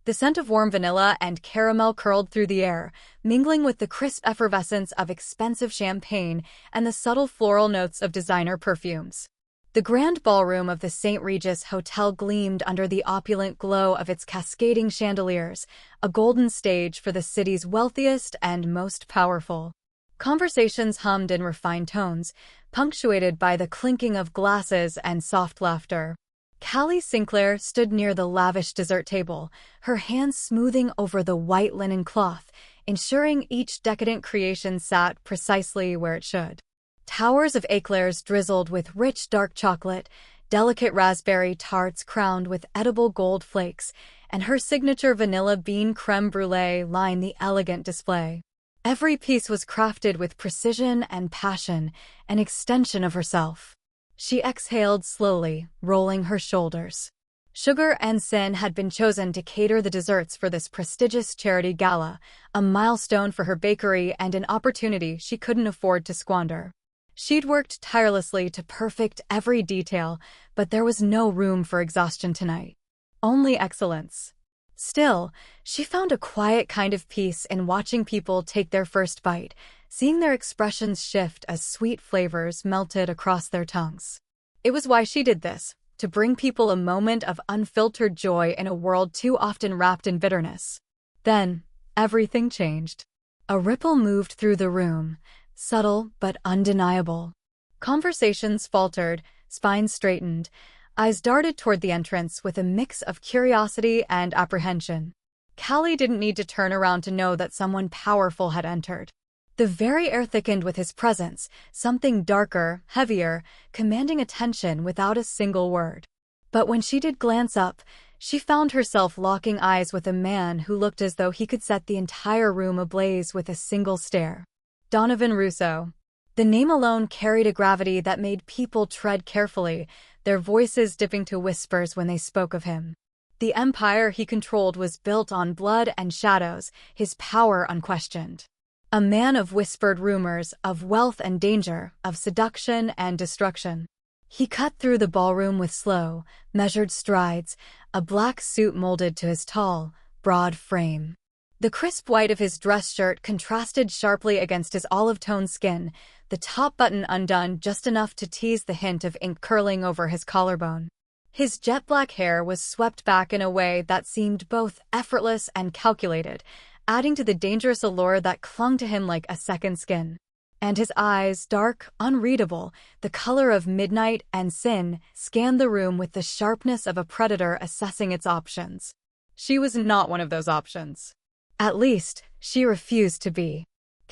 The scent of warm vanilla and caramel curled through the air, mingling with the crisp effervescence of expensive champagne and the subtle floral notes of designer perfumes. The grand ballroom of the St. Regis Hotel gleamed under the opulent glow of its cascading chandeliers, a golden stage for the city's wealthiest and most powerful. Conversations hummed in refined tones, punctuated by the clinking of glasses and soft laughter. Callie Sinclair stood near the lavish dessert table, her hands smoothing over the white linen cloth, ensuring each decadent creation sat precisely where it should. Towers of eclairs drizzled with rich dark chocolate, delicate raspberry tarts crowned with edible gold flakes, and her signature vanilla bean creme brulee lined the elegant display. Every piece was crafted with precision and passion, an extension of herself. She exhaled slowly, rolling her shoulders. Sugar and Sin had been chosen to cater the desserts for this prestigious charity gala, a milestone for her bakery and an opportunity she couldn't afford to squander. She'd worked tirelessly to perfect every detail, but there was no room for exhaustion tonight. Only excellence. Still, she found a quiet kind of peace in watching people take their first bite, seeing their expressions shift as sweet flavors melted across their tongues. It was why she did this, to bring people a moment of unfiltered joy in a world too often wrapped in bitterness. Then, everything changed. A ripple moved through the room, subtle but undeniable. Conversations faltered, spines straightened, eyes darted toward the entrance with a mix of curiosity and apprehension. Callie didn't need to turn around to know that someone powerful had entered. The very air thickened with his presence, something darker, heavier, commanding attention without a single word. But when she did glance up, she found herself locking eyes with a man who looked as though he could set the entire room ablaze with a single stare. Donovan Russo. The name alone carried a gravity that made people tread carefully, their voices dipping to whispers when they spoke of him. The empire he controlled was built on blood and shadows, his power unquestioned. A man of whispered rumors, of wealth and danger, of seduction and destruction. He cut through the ballroom with slow, measured strides, a black suit molded to his tall, broad frame. The crisp white of his dress shirt contrasted sharply against his olive-toned skin, the top button undone just enough to tease the hint of ink curling over his collarbone. His jet-black hair was swept back in a way that seemed both effortless and calculated, adding to the dangerous allure that clung to him like a second skin. And his eyes, dark, unreadable, the color of midnight and sin, scanned the room with the sharpness of a predator assessing its options. She was not one of those options. At least, she refused to be.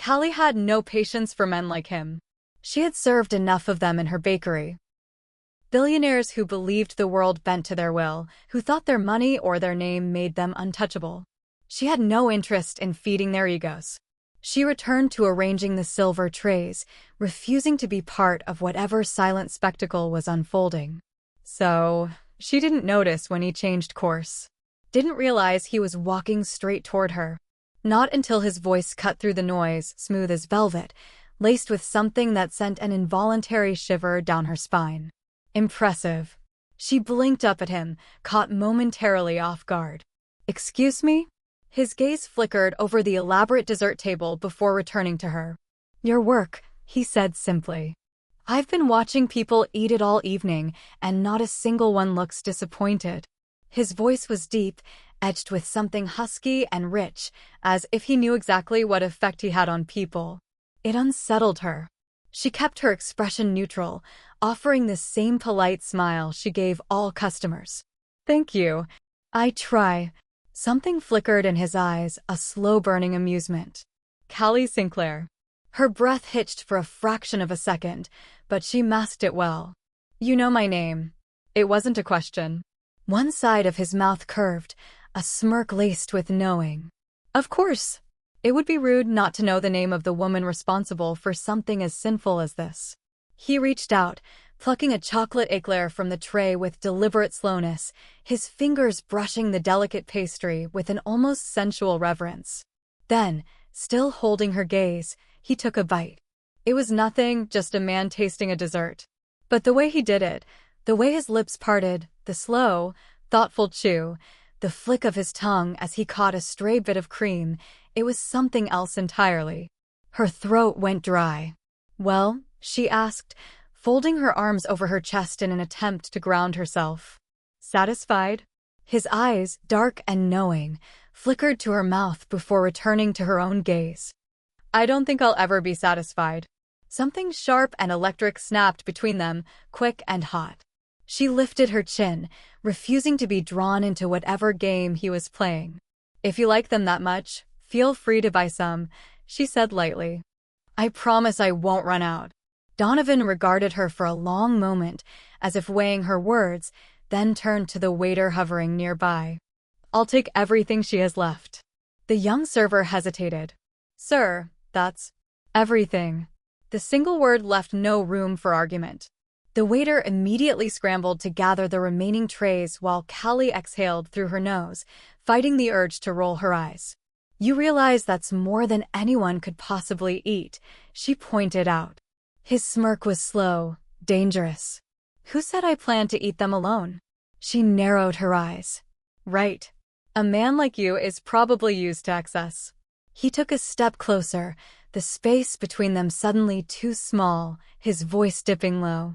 Callie had no patience for men like him. She had served enough of them in her bakery. Billionaires who believed the world bent to their will, who thought their money or their name made them untouchable. She had no interest in feeding their egos. She returned to arranging the silver trays, refusing to be part of whatever silent spectacle was unfolding. So, she didn't notice when he changed course. Didn't realize he was walking straight toward her. Not until his voice cut through the noise, smooth as velvet, laced with something that sent an involuntary shiver down her spine. Impressive. She blinked up at him, caught momentarily off guard. "Excuse me?" His gaze flickered over the elaborate dessert table before returning to her. "Your work," he said simply. "I've been watching people eat it all evening, and not a single one looks disappointed." His voice was deep, edged with something husky and rich, as if he knew exactly what effect he had on people. It unsettled her. She kept her expression neutral, offering the same polite smile she gave all customers. "Thank you. I try." Something flickered in his eyes, a slow-burning amusement. Callie Sinclair. Her breath hitched for a fraction of a second, but she masked it well. "You know my name." It wasn't a question. One side of his mouth curved, a smirk laced with knowing. Of course. It would be rude not to know the name of the woman responsible for something as sinful as this. He reached out, plucking a chocolate eclair from the tray with deliberate slowness, his fingers brushing the delicate pastry with an almost sensual reverence. Then, still holding her gaze, he took a bite. It was nothing, just a man tasting a dessert. But the way he did it, the way his lips parted, the slow, thoughtful chew, the flick of his tongue as he caught a stray bit of cream. It was something else entirely. Her throat went dry. "Well?" she asked, folding her arms over her chest in an attempt to ground herself. "Satisfied?" His eyes, dark and knowing, flickered to her mouth before returning to her own gaze. "I don't think I'll ever be satisfied." Something sharp and electric snapped between them, quick and hot. She lifted her chin, refusing to be drawn into whatever game he was playing. "If you like them that much, feel free to buy some," she said lightly. "I promise I won't run out." Donovan regarded her for a long moment, as if weighing her words, then turned to the waiter hovering nearby. "I'll take everything she has left." The young server hesitated. "Sir, that's everything." The single word left no room for argument. The waiter immediately scrambled to gather the remaining trays while Callie exhaled through her nose, fighting the urge to roll her eyes. "You realize that's more than anyone could possibly eat," she pointed out. His smirk was slow, dangerous. "Who said I planned to eat them alone?" She narrowed her eyes. "Right. A man like you is probably used to excess." He took a step closer, the space between them suddenly too small, his voice dipping low.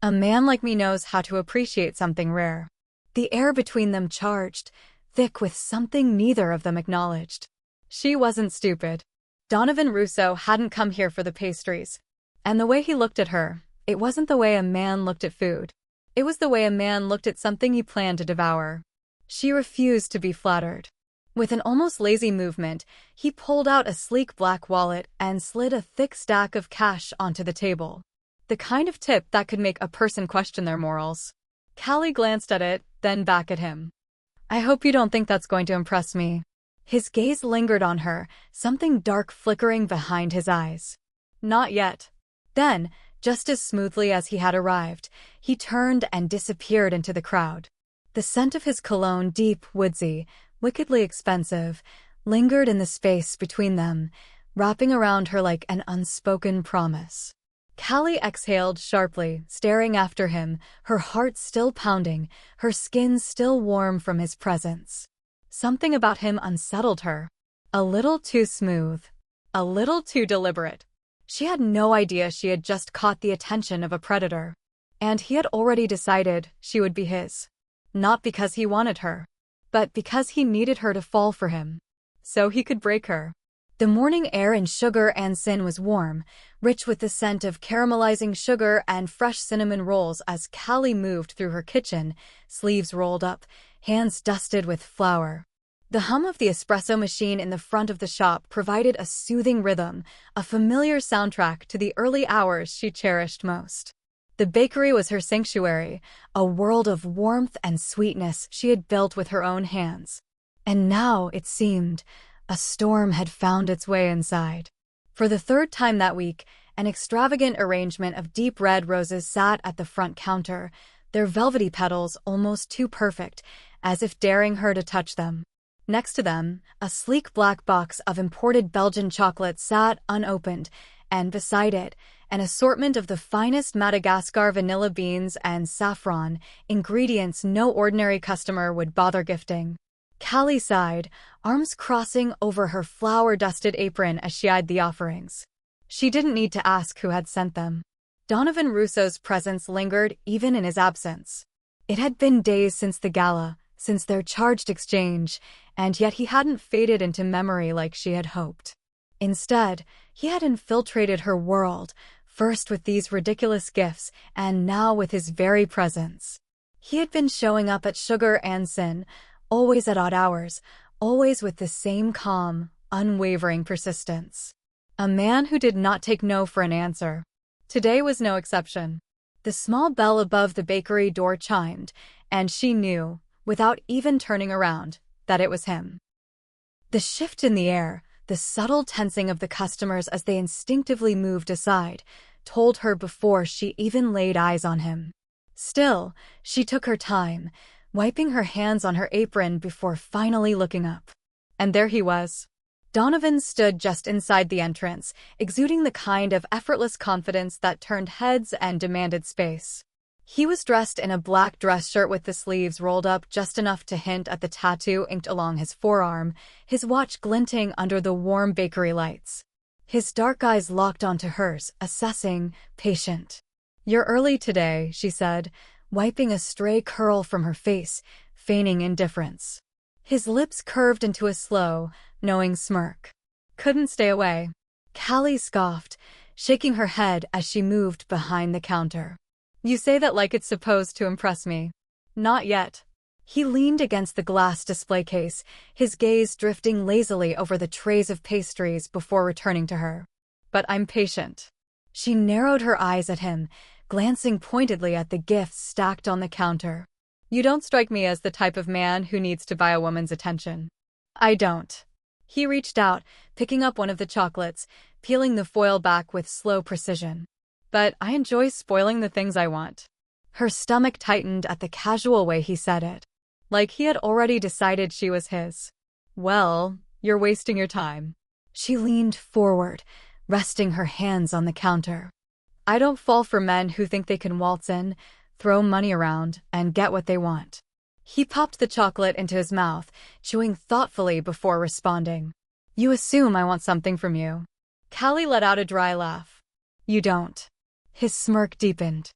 "A man like me knows how to appreciate something rare." The air between them charged, thick with something neither of them acknowledged. She wasn't stupid. Donovan Russo hadn't come here for the pastries. And the way he looked at her, it wasn't the way a man looked at food. It was the way a man looked at something he planned to devour. She refused to be flattered. With an almost lazy movement, he pulled out a sleek black wallet and slid a thick stack of cash onto the table. The kind of tip that could make a person question their morals. Callie glanced at it, then back at him. "I hope you don't think that's going to impress me." His gaze lingered on her, something dark flickering behind his eyes. "Not yet." Then, just as smoothly as he had arrived, he turned and disappeared into the crowd. The scent of his cologne, deep, woodsy, wickedly expensive, lingered in the space between them, wrapping around her like an unspoken promise. Callie exhaled sharply, staring after him, her heart still pounding, her skin still warm from his presence. Something about him unsettled her. A little too smooth. A little too deliberate. She had no idea she had just caught the attention of a predator. And he had already decided she would be his. Not because he wanted her, but because he needed her to fall for him. So he could break her. The morning air in Sugar and Sin was warm, rich with the scent of caramelizing sugar and fresh cinnamon rolls as Callie moved through her kitchen, sleeves rolled up, hands dusted with flour. The hum of the espresso machine in the front of the shop provided a soothing rhythm, a familiar soundtrack to the early hours she cherished most. The bakery was her sanctuary, a world of warmth and sweetness she had built with her own hands. And now, it seemed, a storm had found its way inside. For the third time that week, an extravagant arrangement of deep red roses sat at the front counter, their velvety petals almost too perfect, as if daring her to touch them. Next to them, a sleek black box of imported Belgian chocolate sat unopened, and beside it, an assortment of the finest Madagascar vanilla beans and saffron, ingredients no ordinary customer would bother gifting. Callie sighed, arms crossing over her flour-dusted apron as she eyed the offerings. She didn't need to ask who had sent them. Donovan Russo's presence lingered even in his absence. It had been days since the gala, since their charged exchange, and yet he hadn't faded into memory like she had hoped. Instead, he had infiltrated her world, first with these ridiculous gifts, and now with his very presence. He had been showing up at Sugar and Sin, always at odd hours, always with the same calm, unwavering persistence. A man who did not take no for an answer. Today was no exception. The small bell above the bakery door chimed, and she knew, without even turning around, that it was him. The shift in the air, the subtle tensing of the customers as they instinctively moved aside, told her before she even laid eyes on him. Still, she took her time, wiping her hands on her apron before finally looking up. And there he was. Donovan stood just inside the entrance, exuding the kind of effortless confidence that turned heads and demanded space. He was dressed in a black dress shirt with the sleeves rolled up just enough to hint at the tattoo inked along his forearm, his watch glinting under the warm bakery lights. His dark eyes locked onto hers, assessing, patient. "You're early today," she said, wiping a stray curl from her face, feigning indifference. His lips curved into a slow, knowing smirk. "Couldn't stay away." Callie scoffed, shaking her head as she moved behind the counter. "You say that like it's supposed to impress me." "Not yet." He leaned against the glass display case, his gaze drifting lazily over the trays of pastries before returning to her. "But I'm patient." She narrowed her eyes at him, glancing pointedly at the gifts stacked on the counter. "You don't strike me as the type of man who needs to buy a woman's attention." "I don't." He reached out, picking up one of the chocolates, peeling the foil back with slow precision. "But I enjoy spoiling the things I want." Her stomach tightened at the casual way he said it. Like he had already decided she was his. "Well, you're wasting your time." She leaned forward, resting her hands on the counter. "I don't fall for men who think they can waltz in, throw money around, and get what they want." He popped the chocolate into his mouth, chewing thoughtfully before responding. "You assume I want something from you." Callie let out a dry laugh. "You don't." His smirk deepened.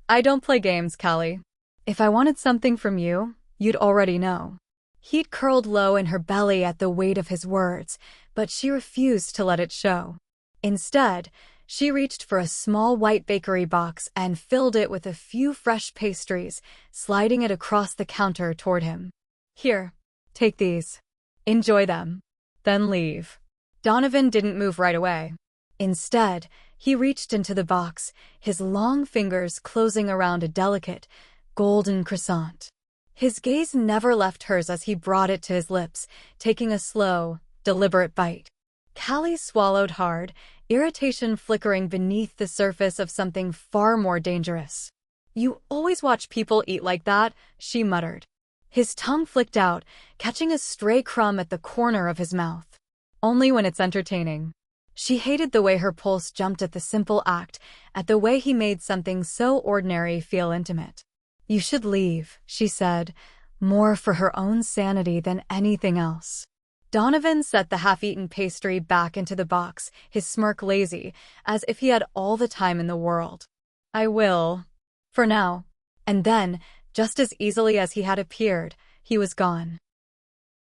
"I don't play games, Callie. If I wanted something from you, you'd already know." Heat curled low in her belly at the weight of his words, but she refused to let it show. Instead, she reached for a small white bakery box and filled it with a few fresh pastries, sliding it across the counter toward him. "Here, take these. Enjoy them. Then leave." Donovan didn't move right away. Instead, he reached into the box, his long fingers closing around a delicate, golden croissant. His gaze never left hers as he brought it to his lips, taking a slow, deliberate bite. Callie swallowed hard, irritation flickering beneath the surface of something far more dangerous. "You always watch people eat like that," she muttered. His tongue flicked out, catching a stray crumb at the corner of his mouth. "Only when it's entertaining." She hated the way her pulse jumped at the simple act, at the way he made something so ordinary feel intimate. "You should leave," she said, more for her own sanity than anything else. Donovan set the half-eaten pastry back into the box, his smirk lazy, as if he had all the time in the world. "I will. For now." And then, just as easily as he had appeared, he was gone.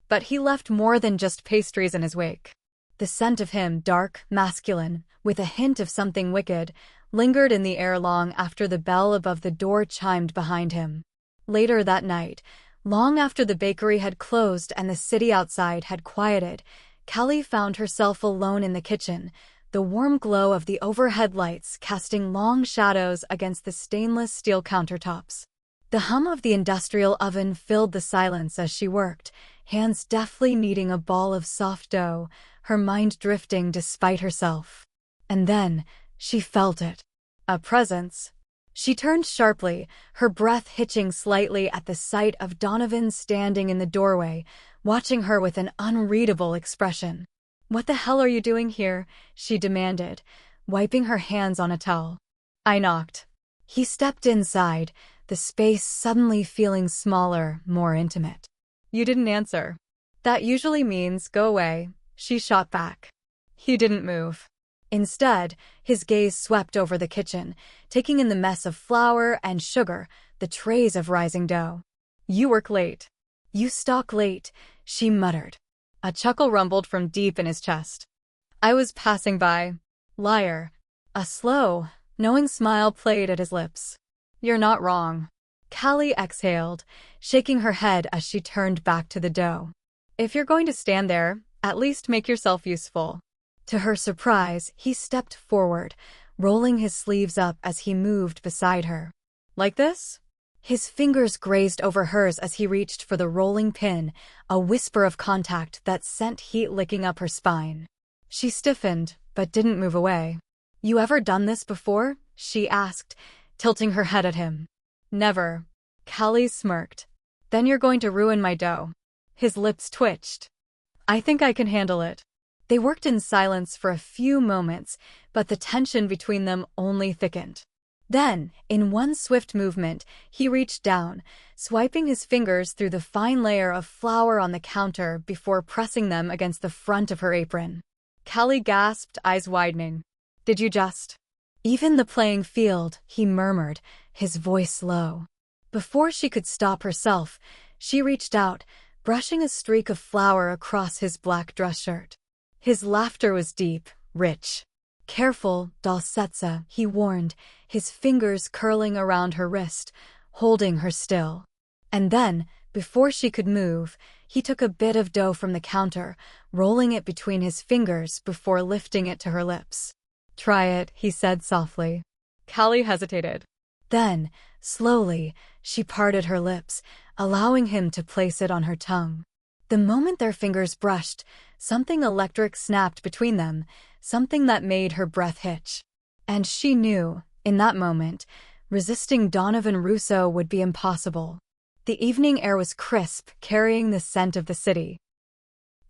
But he left more than just pastries in his wake. The scent of him, dark, masculine, with a hint of something wicked, lingered in the air long after the bell above the door chimed behind him. Later that night, long after the bakery had closed and the city outside had quieted, Callie found herself alone in the kitchen, the warm glow of the overhead lights casting long shadows against the stainless steel countertops. The hum of the industrial oven filled the silence as she worked, hands deftly kneading a ball of soft dough, her mind drifting despite herself. And then, she felt it. A presence. She turned sharply, her breath hitching slightly at the sight of Donovan standing in the doorway, watching her with an unreadable expression. "What the hell are you doing here?" she demanded, wiping her hands on a towel. "I knocked." He stepped inside, the space suddenly feeling smaller, more intimate. "You didn't answer." "That usually means go away," she shot back. He didn't move. Instead, his gaze swept over the kitchen, taking in the mess of flour and sugar, the trays of rising dough. "You work late." "You stalk late," she muttered. A chuckle rumbled from deep in his chest. "I was passing by." "Liar." A slow, knowing smile played at his lips. "You're not wrong." Callie exhaled, shaking her head as she turned back to the dough. "If you're going to stand there, at least make yourself useful." To her surprise, he stepped forward, rolling his sleeves up as he moved beside her. "Like this?" His fingers grazed over hers as he reached for the rolling pin, a whisper of contact that sent heat licking up her spine. She stiffened, but didn't move away. "You ever done this before?" she asked, tilting her head at him. "Never." Callie smirked. "Then you're going to ruin my dough." His lips twitched. "I think I can handle it." They worked in silence for a few moments, but the tension between them only thickened. Then, in one swift movement, he reached down, swiping his fingers through the fine layer of flour on the counter before pressing them against the front of her apron. Callie gasped, eyes widening. "Did you just—" "Even the playing field," he murmured, his voice low. Before she could stop herself, she reached out, brushing a streak of flour across his black dress shirt. His laughter was deep, rich. "Careful, Dalsetsa," he warned, his fingers curling around her wrist, holding her still. And then, before she could move, he took a bit of dough from the counter, rolling it between his fingers before lifting it to her lips. "Try it," he said softly. Callie hesitated. Then, slowly, she parted her lips, allowing him to place it on her tongue. The moment their fingers brushed, something electric snapped between them, something that made her breath hitch. And she knew, in that moment, resisting Donovan Russo would be impossible. The evening air was crisp, carrying the scent of the city.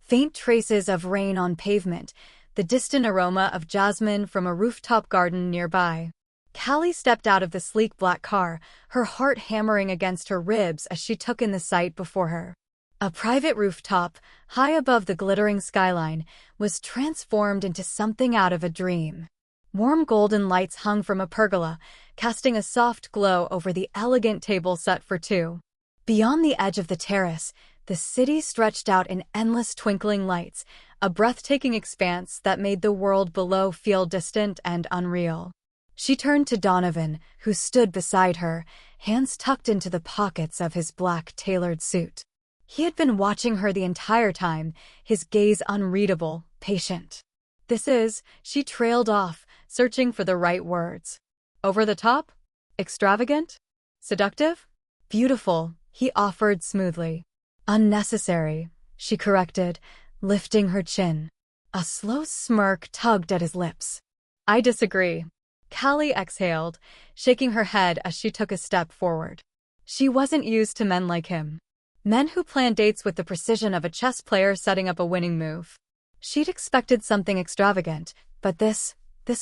Faint traces of rain on pavement, the distant aroma of jasmine from a rooftop garden nearby. Callie stepped out of the sleek black car, her heart hammering against her ribs as she took in the sight before her. A private rooftop, high above the glittering skyline, was transformed into something out of a dream. Warm golden lights hung from a pergola, casting a soft glow over the elegant table set for two. Beyond the edge of the terrace, the city stretched out in endless twinkling lights, a breathtaking expanse that made the world below feel distant and unreal. She turned to Donovan, who stood beside her, hands tucked into the pockets of his black tailored suit. He had been watching her the entire time, his gaze unreadable, patient. "This is," she trailed off, searching for the right words. "Over the top? Extravagant? Seductive? Beautiful," he offered smoothly. "Unnecessary," she corrected, lifting her chin. A slow smirk tugged at his lips. "I disagree." Callie exhaled, shaking her head as she took a step forward. She wasn't used to men like him. Men who planned dates with the precision of a chess player setting up a winning move. She'd expected something extravagant, but this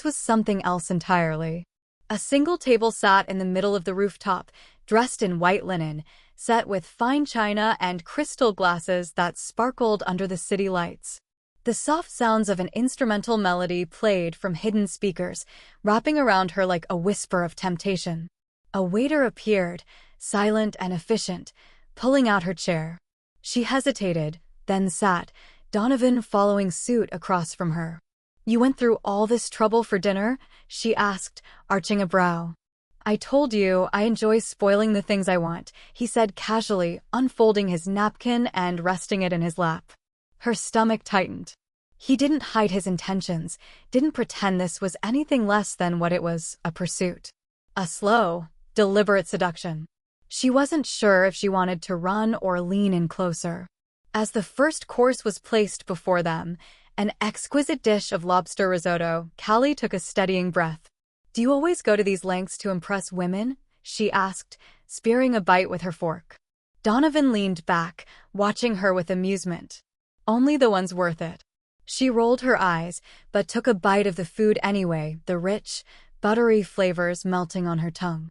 was something else entirely. A single table sat in the middle of the rooftop, dressed in white linen, set with fine china and crystal glasses that sparkled under the city lights. The soft sounds of an instrumental melody played from hidden speakers, wrapping around her like a whisper of temptation. A waiter appeared, silent and efficient, pulling out her chair. She hesitated, then sat, Donovan following suit across from her. "You went through all this trouble for dinner?" she asked, arching a brow. "I told you I enjoy spoiling the things I want," he said casually, unfolding his napkin and resting it in his lap. Her stomach tightened. He didn't hide his intentions, didn't pretend this was anything less than what it was, a pursuit. A slow, deliberate seduction. She wasn't sure if she wanted to run or lean in closer. As the first course was placed before them, an exquisite dish of lobster risotto, Callie took a steadying breath. "Do you always go to these lengths to impress women?" she asked, spearing a bite with her fork. Donovan leaned back, watching her with amusement. "Only the ones worth it." She rolled her eyes, but took a bite of the food anyway, the rich, buttery flavors melting on her tongue.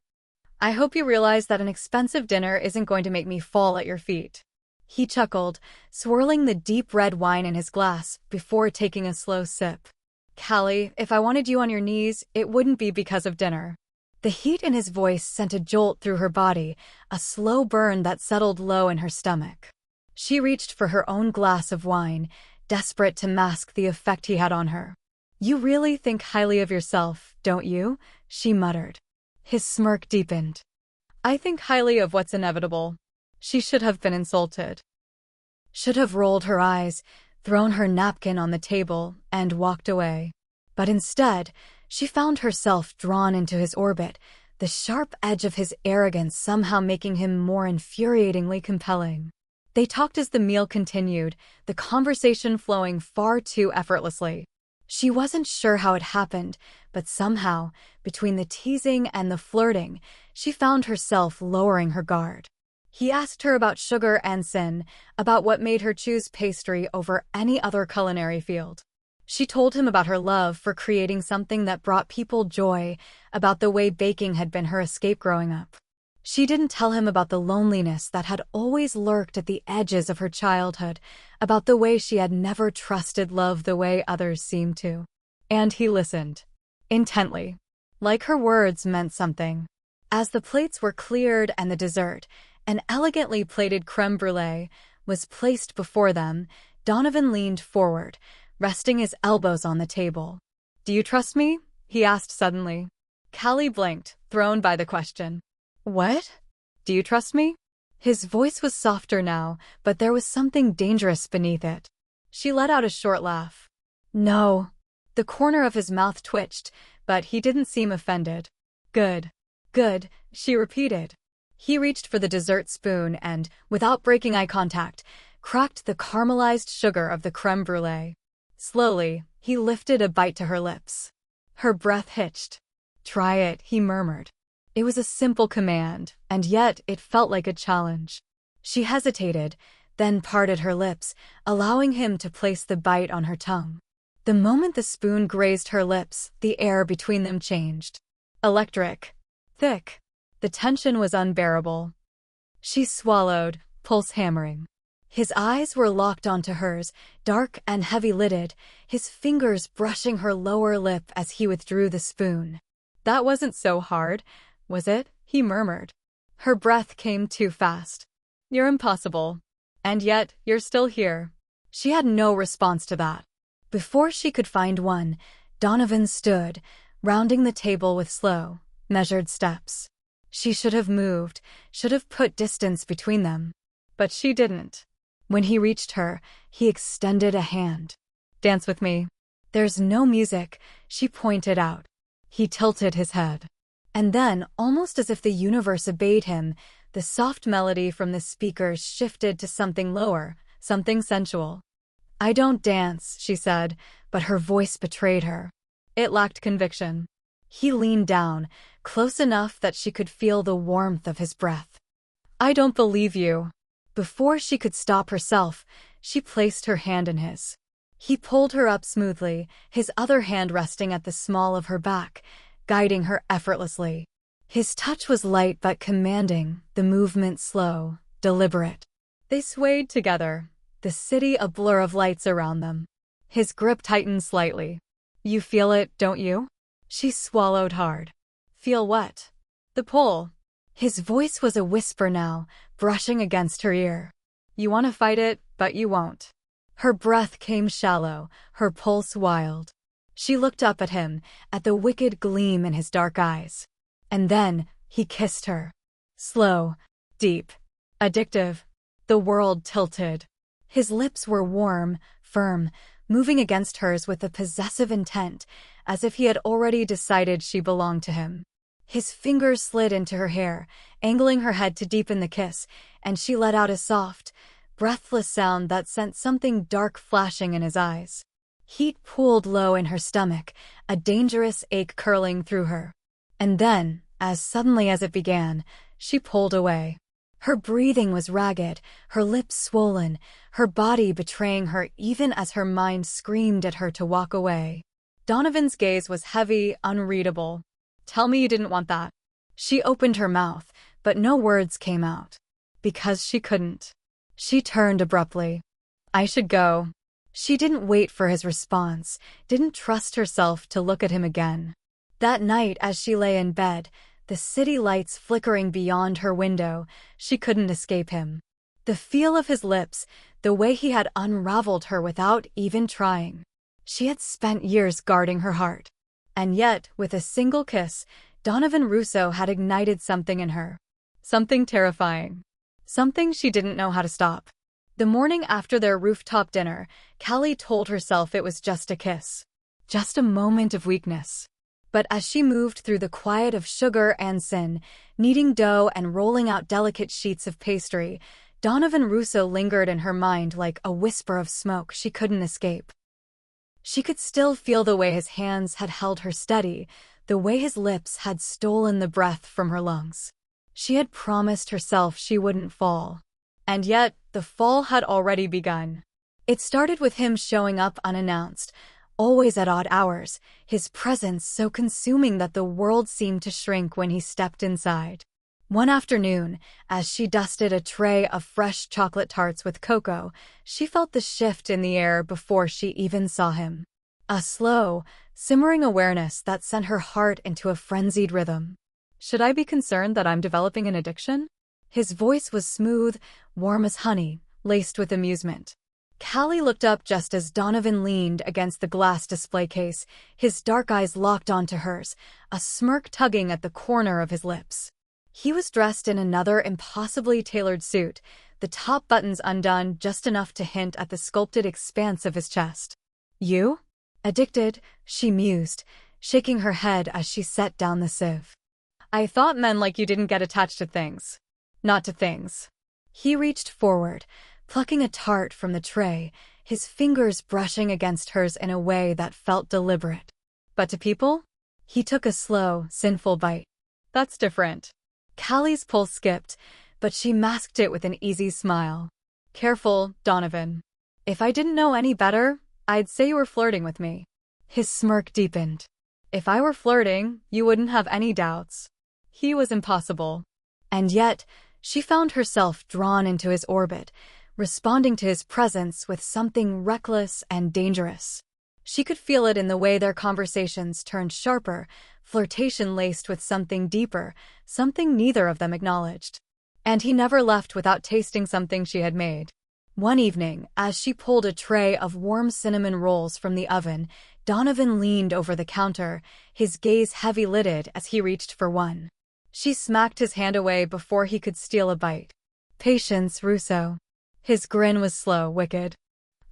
"I hope you realize that an expensive dinner isn't going to make me fall at your feet." He chuckled, swirling the deep red wine in his glass before taking a slow sip. "Callie, if I wanted you on your knees, it wouldn't be because of dinner." The heat in his voice sent a jolt through her body, a slow burn that settled low in her stomach. She reached for her own glass of wine, desperate to mask the effect he had on her. "You really think highly of yourself, don't you?" she muttered. His smirk deepened. "I think highly of what's inevitable." She should have been insulted. Should have rolled her eyes, thrown her napkin on the table, and walked away. But instead, she found herself drawn into his orbit, the sharp edge of his arrogance somehow making him more infuriatingly compelling. They talked as the meal continued, the conversation flowing far too effortlessly. She wasn't sure how it happened, but somehow, between the teasing and the flirting, she found herself lowering her guard. He asked her about sugar and sin, about what made her choose pastry over any other culinary field. She told him about her love for creating something that brought people joy, about the way baking had been her escape growing up. She didn't tell him about the loneliness that had always lurked at the edges of her childhood, about the way she had never trusted love the way others seemed to. And he listened. Intently. Like her words meant something. As the plates were cleared and the dessert, an elegantly plated crème brûlée, was placed before them, Donovan leaned forward, resting his elbows on the table. "Do you trust me?" he asked suddenly. Callie blinked, thrown by the question. "What? Do you trust me?" His voice was softer now, but there was something dangerous beneath it. She let out a short laugh. "No." The corner of his mouth twitched, but he didn't seem offended. "Good. Good," she repeated. He reached for the dessert spoon and, without breaking eye contact, cracked the caramelized sugar of the crème brûlée. Slowly, he lifted a bite to her lips. Her breath hitched. "Try it," he murmured. It was a simple command, and yet it felt like a challenge. She hesitated, then parted her lips, allowing him to place the bite on her tongue. The moment the spoon grazed her lips, the air between them changed. Electric. Thick. The tension was unbearable. She swallowed, pulse hammering. His eyes were locked onto hers, dark and heavy-lidded, his fingers brushing her lower lip as he withdrew the spoon. "That wasn't so hard, was it?" he murmured. Her breath came too fast. "You're impossible. And yet, you're still here." She had no response to that. Before she could find one, Donovan stood, rounding the table with slow, measured steps. She should have moved, should have put distance between them. But she didn't. When he reached her, he extended a hand. "Dance with me." "There's no music," she pointed out. He tilted his head. And then, almost as if the universe obeyed him, the soft melody from the speakers shifted to something lower, something sensual. "I don't dance," she said, but her voice betrayed her. It lacked conviction. He leaned down, close enough that she could feel the warmth of his breath. "I don't believe you." Before she could stop herself, she placed her hand in his. He pulled her up smoothly, his other hand resting at the small of her back, guiding her effortlessly. His touch was light but commanding, the movement slow, deliberate. They swayed together, the city a blur of lights around them. His grip tightened slightly. "You feel it, don't you?" She swallowed hard. "Feel what?" "The pull." His voice was a whisper now, brushing against her ear. "You want to fight it, but you won't." Her breath came shallow, her pulse wild. She looked up at him, at the wicked gleam in his dark eyes. And then, he kissed her. Slow, deep, addictive. The world tilted. His lips were warm, firm, moving against hers with a possessive intent, as if he had already decided she belonged to him. His fingers slid into her hair, angling her head to deepen the kiss, and she let out a soft, breathless sound that sent something dark flashing in his eyes. Heat pooled low in her stomach, a dangerous ache curling through her. And then, as suddenly as it began, she pulled away. Her breathing was ragged, her lips swollen, her body betraying her even as her mind screamed at her to walk away. Donovan's gaze was heavy, unreadable. "Tell me you didn't want that." She opened her mouth, but no words came out. Because she couldn't. She turned abruptly. "I should go." She didn't wait for his response, didn't trust herself to look at him again. That night, as she lay in bed, the city lights flickering beyond her window, she couldn't escape him. The feel of his lips, the way he had unraveled her without even trying. She had spent years guarding her heart. And yet, with a single kiss, Donovan Russo had ignited something in her. Something terrifying. Something she didn't know how to stop. The morning after their rooftop dinner, Callie told herself it was just a kiss. Just a moment of weakness. But as she moved through the quiet of sugar and sin, kneading dough and rolling out delicate sheets of pastry, Donovan Russo lingered in her mind like a whisper of smoke she couldn't escape. She could still feel the way his hands had held her steady, the way his lips had stolen the breath from her lungs. She had promised herself she wouldn't fall. And yet, the fall had already begun. It started with him showing up unannounced, always at odd hours, his presence so consuming that the world seemed to shrink when he stepped inside. One afternoon, as she dusted a tray of fresh chocolate tarts with cocoa, she felt the shift in the air before she even saw him. A slow, simmering awareness that sent her heart into a frenzied rhythm. Should I be concerned that I'm developing an addiction? His voice was smooth, warm as honey, laced with amusement. Callie looked up just as Donovan leaned against the glass display case, his dark eyes locked onto hers, a smirk tugging at the corner of his lips. He was dressed in another impossibly tailored suit, the top buttons undone just enough to hint at the sculpted expanse of his chest. You? Addicted, she mused, shaking her head as she set down the sieve. I thought men like you didn't get attached to things. Not to things. He reached forward, plucking a tart from the tray, his fingers brushing against hers in a way that felt deliberate. But to people? He took a slow, sinful bite. That's different. Callie's pulse skipped, but she masked it with an easy smile. Careful, Donovan. If I didn't know any better, I'd say you were flirting with me. His smirk deepened. If I were flirting, you wouldn't have any doubts. He was impossible. And yet, she found herself drawn into his orbit, responding to his presence with something reckless and dangerous. She could feel it in the way their conversations turned sharper, flirtation laced with something deeper, something neither of them acknowledged. And he never left without tasting something she had made. One evening, as she pulled a tray of warm cinnamon rolls from the oven, Donovan leaned over the counter, his gaze heavy-lidded as he reached for one. She smacked his hand away before he could steal a bite. Patience, Russo. His grin was slow, wicked.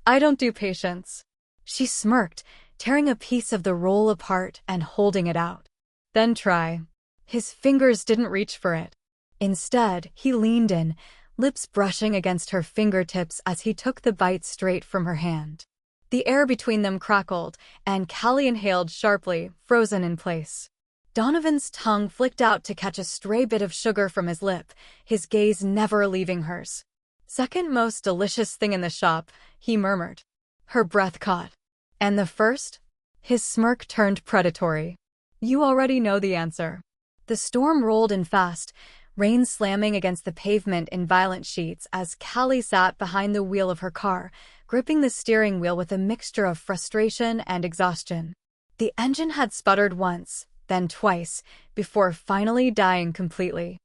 I don't do patience. She smirked, tearing a piece of the roll apart and holding it out. Then try. His fingers didn't reach for it. Instead, he leaned in, lips brushing against her fingertips as he took the bite straight from her hand. The air between them crackled, and Callie inhaled sharply, frozen in place. Donovan's tongue flicked out to catch a stray bit of sugar from his lip, his gaze never leaving hers. Second most delicious thing in the shop, he murmured. Her breath caught. And the first? His smirk turned predatory. You already know the answer. The storm rolled in fast, rain slamming against the pavement in violent sheets as Callie sat behind the wheel of her car, gripping the steering wheel with a mixture of frustration and exhaustion. The engine had sputtered once, then twice, before finally dying completely.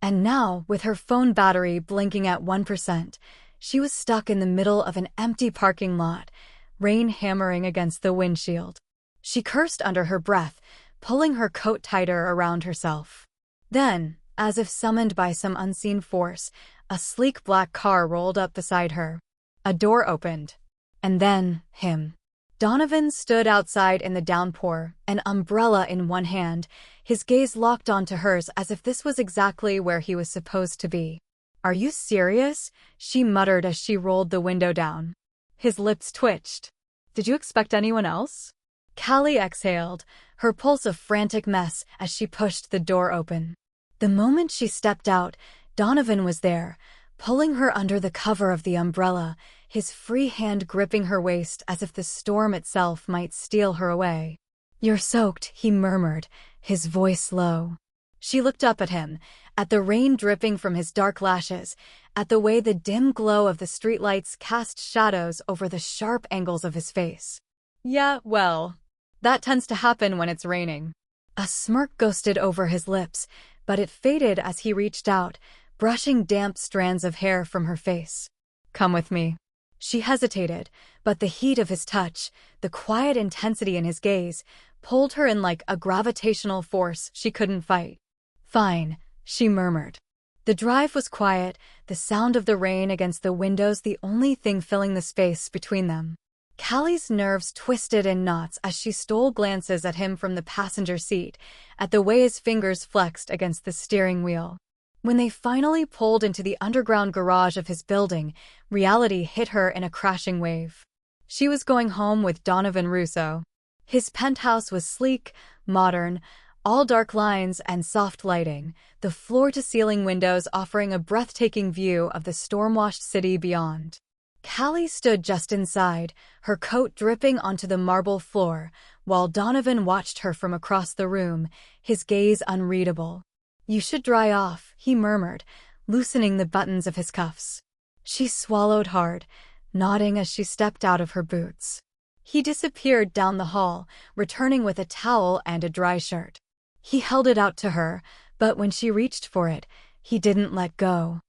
And now, with her phone battery blinking at 1%, she was stuck in the middle of an empty parking lot, rain hammering against the windshield. She cursed under her breath, pulling her coat tighter around herself. Then, as if summoned by some unseen force, a sleek black car rolled up beside her. A door opened. And then, him. Donovan stood outside in the downpour, an umbrella in one hand, his gaze locked onto hers as if this was exactly where he was supposed to be. Are you serious? She muttered as she rolled the window down. His lips twitched. Did you expect anyone else? Callie exhaled, her pulse a frantic mess as she pushed the door open. The moment she stepped out, Donovan was there, pulling her under the cover of the umbrella, his free hand gripping her waist as if the storm itself might steal her away. You're soaked, he murmured, his voice low. She looked up at him, at the rain dripping from his dark lashes, at the way the dim glow of the streetlights cast shadows over the sharp angles of his face. Yeah, well, that tends to happen when it's raining. A smirk ghosted over his lips, but it faded as he reached out, brushing damp strands of hair from her face. Come with me. She hesitated, but the heat of his touch, the quiet intensity in his gaze, pulled her in like a gravitational force she couldn't fight. Fine, she murmured. The drive was quiet, the sound of the rain against the windows the only thing filling the space between them. Callie's nerves twisted in knots as she stole glances at him from the passenger seat, at the way his fingers flexed against the steering wheel. When they finally pulled into the underground garage of his building, reality hit her in a crashing wave. She was going home with Donovan Russo. His penthouse was sleek, modern, all dark lines and soft lighting, the floor-to-ceiling windows offering a breathtaking view of the storm-washed city beyond. Callie stood just inside, her coat dripping onto the marble floor, while Donovan watched her from across the room, his gaze unreadable. "You should dry off," he murmured, loosening the buttons of his cuffs. She swallowed hard, nodding as she stepped out of her boots. He disappeared down the hall, returning with a towel and a dry shirt. He held it out to her, but when she reached for it, he didn't let go.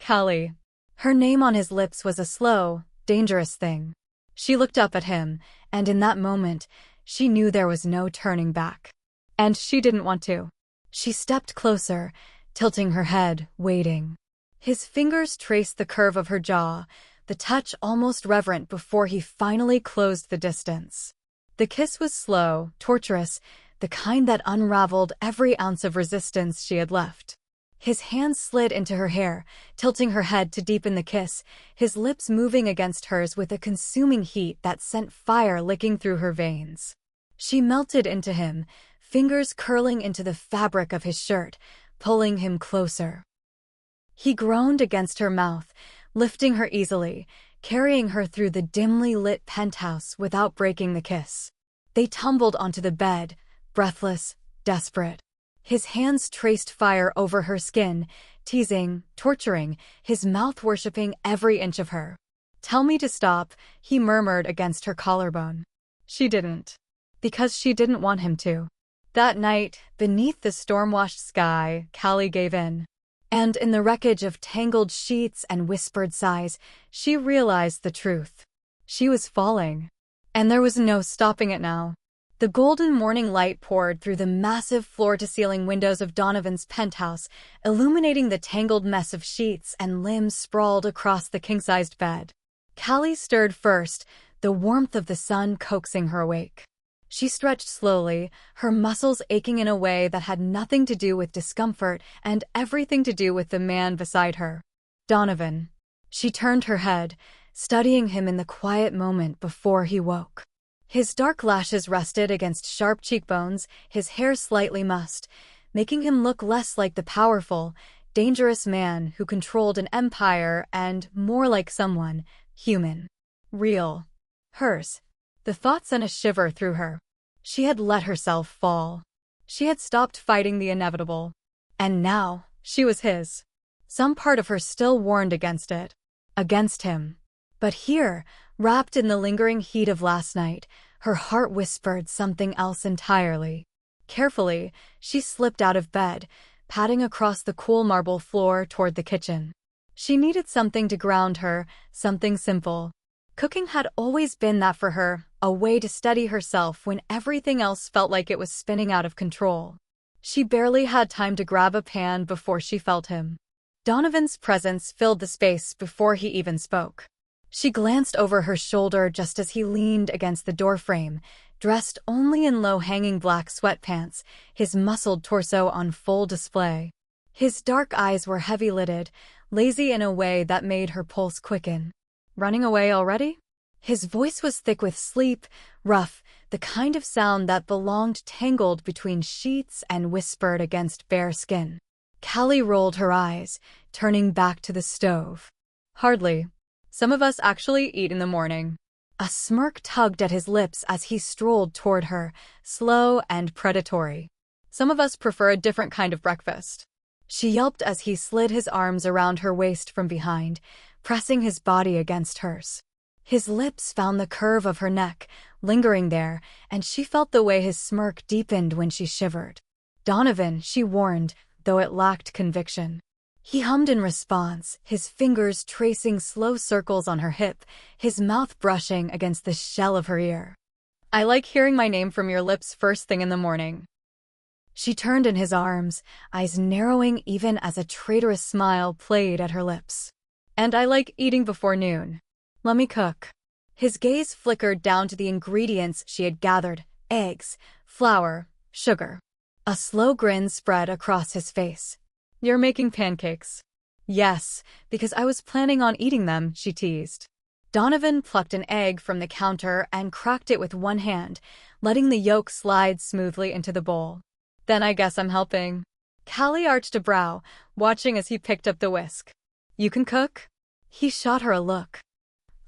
"Callie." Her name on his lips was a slow, dangerous thing. She looked up at him, and in that moment, she knew there was no turning back. And she didn't want to. She stepped closer, tilting her head, waiting. His fingers traced the curve of her jaw, the touch almost reverent before he finally closed the distance. The kiss was slow, torturous, the kind that unraveled every ounce of resistance she had left. His hands slid into her hair, tilting her head to deepen the kiss, his lips moving against hers with a consuming heat that sent fire licking through her veins. She melted into him, fingers curling into the fabric of his shirt, pulling him closer. He groaned against her mouth, lifting her easily, carrying her through the dimly lit penthouse without breaking the kiss. They tumbled onto the bed, breathless, desperate. His hands traced fire over her skin, teasing, torturing, his mouth worshipping every inch of her. "Tell me to stop," he murmured against her collarbone. She didn't. Because she didn't want him to. That night, beneath the storm-washed sky, Callie gave in. And in the wreckage of tangled sheets and whispered sighs, she realized the truth. She was falling. And there was no stopping it now. The golden morning light poured through the massive floor-to-ceiling windows of Donovan's penthouse, illuminating the tangled mess of sheets and limbs sprawled across the king-sized bed. Callie stirred first, the warmth of the sun coaxing her awake. She stretched slowly, her muscles aching in a way that had nothing to do with discomfort and everything to do with the man beside her. Donovan. She turned her head, studying him in the quiet moment before he woke. His dark lashes rested against sharp cheekbones, his hair slightly mussed, making him look less like the powerful, dangerous man who controlled an empire and more like someone, human. Real. Hers. The thought sent a shiver through her. She had let herself fall. She had stopped fighting the inevitable. And now, she was his. Some part of her still warned against it. Against him. But here, wrapped in the lingering heat of last night, her heart whispered something else entirely. Carefully, she slipped out of bed, padding across the cool marble floor toward the kitchen. She needed something to ground her, something simple. Cooking had always been that for her, a way to steady herself when everything else felt like it was spinning out of control. She barely had time to grab a pan before she felt him. Donovan's presence filled the space before he even spoke. She glanced over her shoulder just as he leaned against the doorframe, dressed only in low-hanging black sweatpants, his muscled torso on full display. His dark eyes were heavy-lidded, lazy in a way that made her pulse quicken. "Running away already?" His voice was thick with sleep, rough, the kind of sound that belonged tangled between sheets and whispered against bare skin. Callie rolled her eyes, turning back to the stove. "Hardly. Some of us actually eat in the morning." A smirk tugged at his lips as he strolled toward her, slow and predatory. "Some of us prefer a different kind of breakfast." She yelped as he slid his arms around her waist from behind, pressing his body against hers. His lips found the curve of her neck, lingering there, and she felt the way his smirk deepened when she shivered. "Donovan," she warned, though it lacked conviction. He hummed in response, his fingers tracing slow circles on her hip, his mouth brushing against the shell of her ear. "I like hearing my name from your lips first thing in the morning." She turned in his arms, eyes narrowing even as a traitorous smile played at her lips. "And I like eating before noon. Let me cook." His gaze flickered down to the ingredients she had gathered: eggs, flour, sugar. A slow grin spread across his face. "You're making pancakes." "Yes, because I was planning on eating them," she teased. Donovan plucked an egg from the counter and cracked it with one hand, letting the yolk slide smoothly into the bowl. "Then I guess I'm helping." Callie arched a brow, watching as he picked up the whisk. "You can cook?" He shot her a look.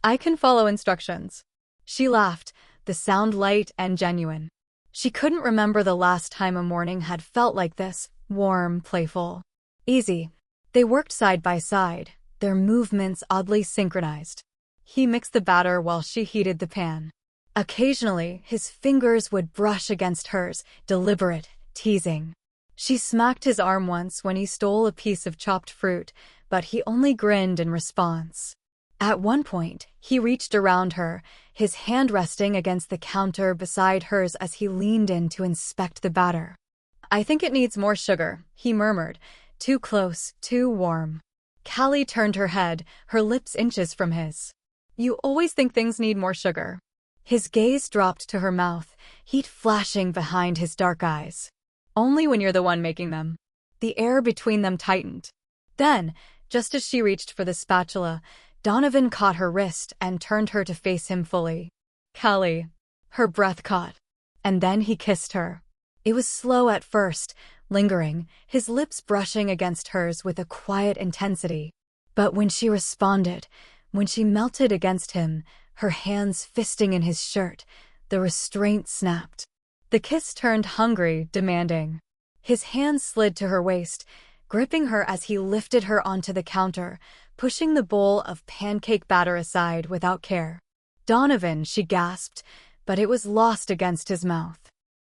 I can follow instructions. She laughed, the sound light and genuine. She couldn't remember the last time a morning had felt like this, warm, playful. Easy. They worked side by side, their movements oddly synchronized. He mixed the batter while she heated the pan. Occasionally, his fingers would brush against hers, deliberate, teasing. She smacked his arm once when he stole a piece of chopped fruit, but he only grinned in response. At one point, he reached around her, his hand resting against the counter beside hers as he leaned in to inspect the batter. I think it needs more sugar, he murmured. Too close, too warm. Callie turned her head, her lips inches from his. You always think things need more sugar. His gaze dropped to her mouth, heat flashing behind his dark eyes. Only when you're the one making them. The air between them tightened. Then, just as she reached for the spatula, Donovan caught her wrist and turned her to face him fully. Callie. Her breath caught. And then he kissed her. It was slow at first, lingering, his lips brushing against hers with a quiet intensity. But when she responded, when she melted against him, her hands fisting in his shirt, the restraint snapped. The kiss turned hungry, demanding. His hands slid to her waist, gripping her as he lifted her onto the counter, pushing the bowl of pancake batter aside without care. Donovan, she gasped, but it was lost against his mouth.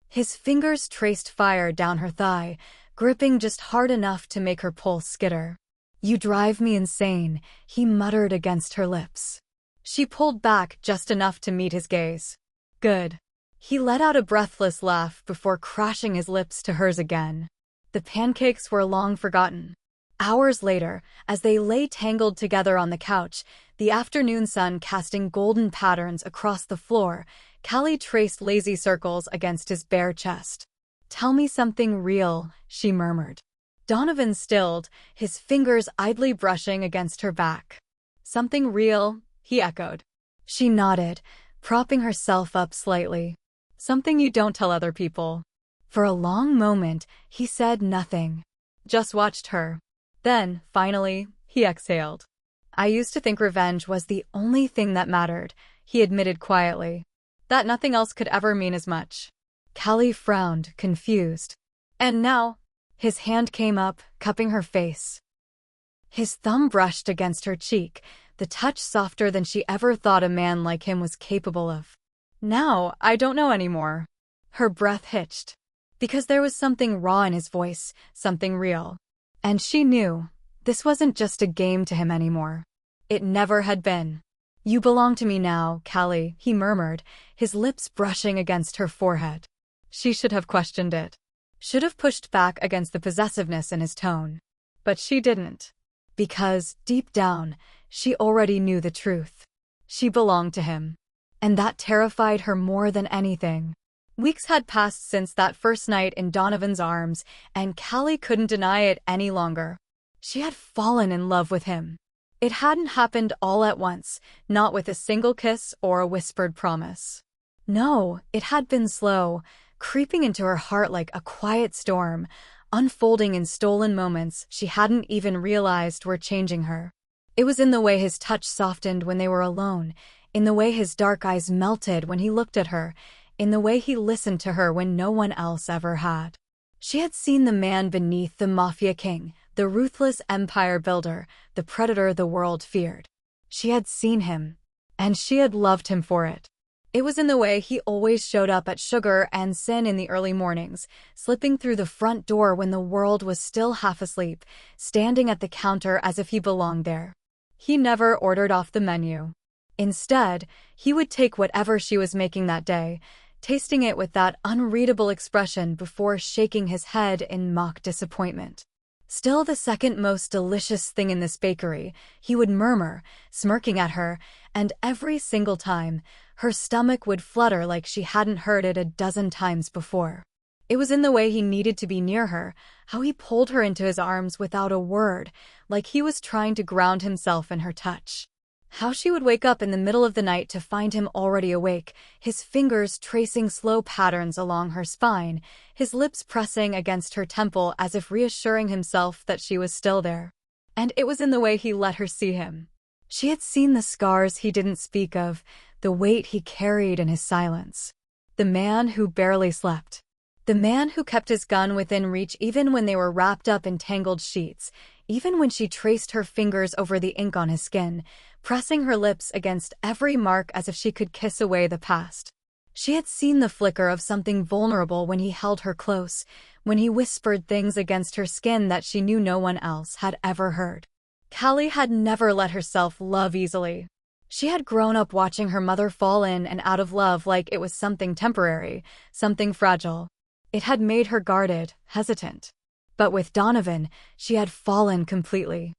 His fingers traced fire down her thigh, gripping just hard enough to make her pulse skitter. You drive me insane, he muttered against her lips. She pulled back just enough to meet his gaze. Good. He let out a breathless laugh before crashing his lips to hers again. The pancakes were long forgotten. Hours later, as they lay tangled together on the couch, the afternoon sun casting golden patterns across the floor, Callie traced lazy circles against his bare chest. Tell me something real, she murmured. Donovan stilled, his fingers idly brushing against her back. Something real, he echoed. She nodded, propping herself up slightly. Something you don't tell other people. For a long moment, he said nothing. Just watched her. Then, finally, he exhaled. I used to think revenge was the only thing that mattered, he admitted quietly. That nothing else could ever mean as much. Callie frowned, confused. And now, his hand came up, cupping her face. His thumb brushed against her cheek, the touch softer than she ever thought a man like him was capable of. Now, I don't know anymore. Her breath hitched. Because there was something raw in his voice, something real. And she knew, this wasn't just a game to him anymore. It never had been. You belong to me now, Callie, he murmured, his lips brushing against her forehead. She should have questioned it. Should have pushed back against the possessiveness in his tone. But she didn't. Because, deep down, she already knew the truth. She belonged to him. And that terrified her more than anything. Weeks had passed since that first night in Donovan's arms, and Callie couldn't deny it any longer. She had fallen in love with him. It hadn't happened all at once, not with a single kiss or a whispered promise. No, it had been slow, creeping into her heart like a quiet storm, unfolding in stolen moments she hadn't even realized were changing her. It was in the way his touch softened when they were alone, in the way his dark eyes melted when he looked at her, in the way he listened to her when no one else ever had. She had seen the man beneath the Mafia king, the ruthless empire builder, the predator the world feared. She had seen him, and she had loved him for it. It was in the way he always showed up at Sugar and Sin in the early mornings, slipping through the front door when the world was still half asleep, standing at the counter as if he belonged there. He never ordered off the menu. Instead, he would take whatever she was making that day, tasting it with that unreadable expression before shaking his head in mock disappointment. Still the second most delicious thing in this bakery, he would murmur, smirking at her, and every single time, her stomach would flutter like she hadn't heard it a dozen times before. It was in the way he needed to be near her, how he pulled her into his arms without a word, like he was trying to ground himself in her touch. How she would wake up in the middle of the night to find him already awake, his fingers tracing slow patterns along her spine, his lips pressing against her temple as if reassuring himself that she was still there. And it was in the way he let her see him. She had seen the scars he didn't speak of, the weight he carried in his silence. The man who barely slept. The man who kept his gun within reach even when they were wrapped up in tangled sheets, even when she traced her fingers over the ink on his skin, pressing her lips against every mark as if she could kiss away the past. She had seen the flicker of something vulnerable when he held her close, when he whispered things against her skin that she knew no one else had ever heard. Callie had never let herself love easily. She had grown up watching her mother fall in and out of love like it was something temporary, something fragile. It had made her guarded, hesitant. But with Donovan, she had fallen completely.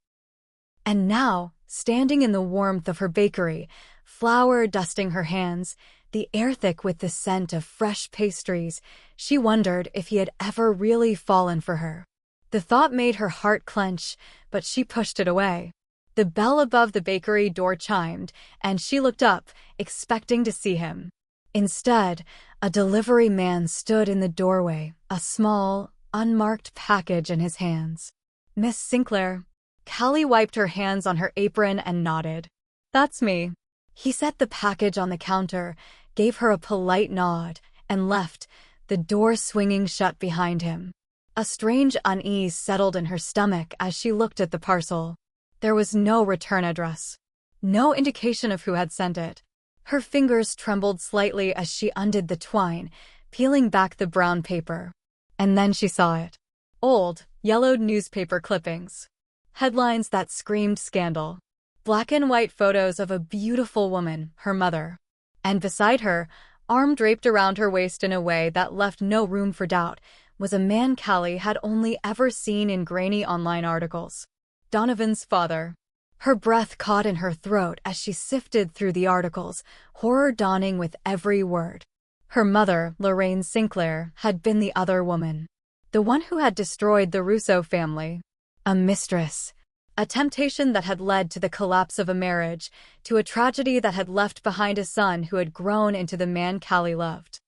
And now, standing in the warmth of her bakery, flour dusting her hands, the air thick with the scent of fresh pastries, she wondered if he had ever really fallen for her. The thought made her heart clench, but she pushed it away. The bell above the bakery door chimed, and she looked up, expecting to see him. Instead, a delivery man stood in the doorway, a small, unmarked package in his hands. "Miss Sinclair." Callie wiped her hands on her apron and nodded. "That's me." He set the package on the counter, gave her a polite nod, and left, the door swinging shut behind him. A strange unease settled in her stomach as she looked at the parcel. There was no return address. No indication of who had sent it. Her fingers trembled slightly as she undid the twine, peeling back the brown paper. And then she saw it. Old, yellowed newspaper clippings. Headlines that screamed scandal. Black and white photos of a beautiful woman, her mother. And beside her, arm draped around her waist in a way that left no room for doubt, was a man Callie had only ever seen in grainy online articles. Donovan's father. Her breath caught in her throat as she sifted through the articles, horror dawning with every word. Her mother, Lorraine Sinclair, had been the other woman. The one who had destroyed the Russo family. A mistress. A temptation that had led to the collapse of a marriage, to a tragedy that had left behind a son who had grown into the man Callie loved.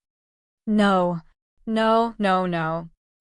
No.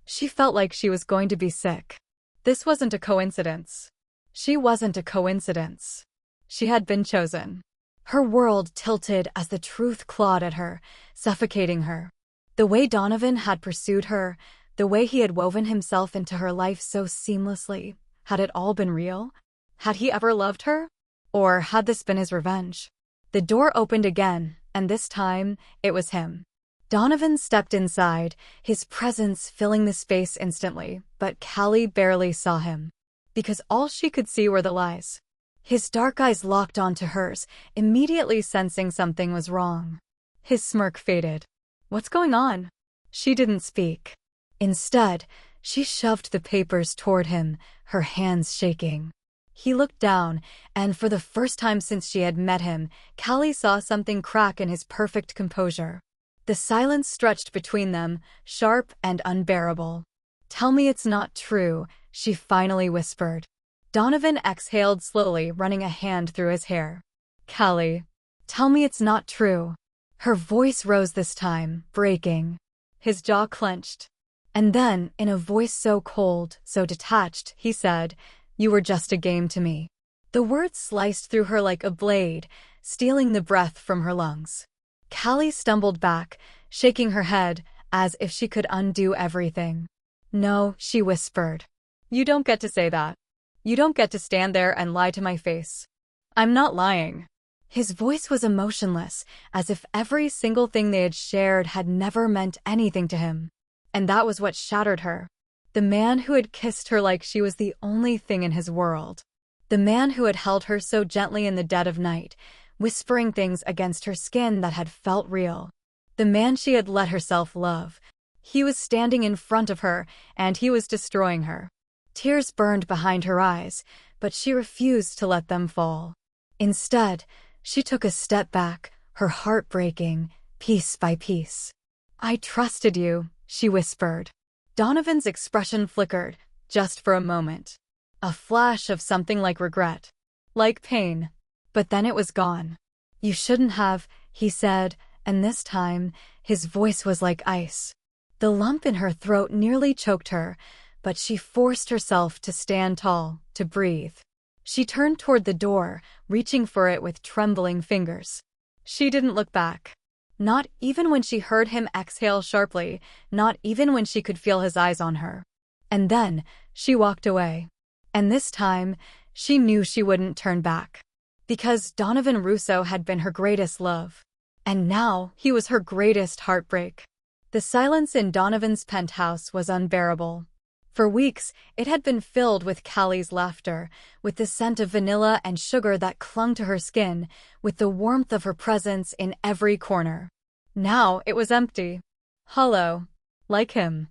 She felt like she was going to be sick. This wasn't a coincidence. She wasn't a coincidence. She had been chosen. Her world tilted as the truth clawed at her, suffocating her. The way Donovan had pursued her, the way he had woven himself into her life so seamlessly, had it all been real? Had he ever loved her? Or had this been his revenge? The door opened again, and this time, it was him. Donovan stepped inside, his presence filling the space instantly, but Callie barely saw him. Because all she could see were the lies. His dark eyes locked onto hers, immediately sensing something was wrong. His smirk faded. "What's going on?" She didn't speak. Instead, she shoved the papers toward him, her hands shaking. He looked down, and for the first time since she had met him, Callie saw something crack in his perfect composure. The silence stretched between them, sharp and unbearable. "Tell me it's not true," she finally whispered. Donovan exhaled slowly, running a hand through his hair. "Callie, tell me it's not true." Her voice rose this time, breaking. His jaw clenched. And then, in a voice so cold, so detached, he said, "You were just a game to me." The words sliced through her like a blade, stealing the breath from her lungs. Callie stumbled back, shaking her head, as if she could undo everything. "No," she whispered. "You don't get to say that. You don't get to stand there and lie to my face. I'm not lying." His voice was emotionless, as if every single thing they had shared had never meant anything to him. And that was what shattered her. The man who had kissed her like she was the only thing in his world. The man who had held her so gently in the dead of night, whispering things against her skin that had felt real. The man she had let herself love. He was standing in front of her, and he was destroying her. Tears burned behind her eyes, but she refused to let them fall. Instead, she took a step back, her heart breaking, piece by piece. "I trusted you," she whispered. Donovan's expression flickered, just for a moment. A flash of something like regret. Like pain. But then it was gone. "You shouldn't have," he said, and this time, his voice was like ice. The lump in her throat nearly choked her, but she forced herself to stand tall, to breathe. She turned toward the door, reaching for it with trembling fingers. She didn't look back. Not even when she heard him exhale sharply, not even when she could feel his eyes on her. And then, she walked away. And this time, she knew she wouldn't turn back. Because Donovan Russo had been her greatest love. And now, he was her greatest heartbreak. The silence in Donovan's penthouse was unbearable. For weeks, it had been filled with Callie's laughter, with the scent of vanilla and sugar that clung to her skin, with the warmth of her presence in every corner. Now it was empty. Hollow. Like him.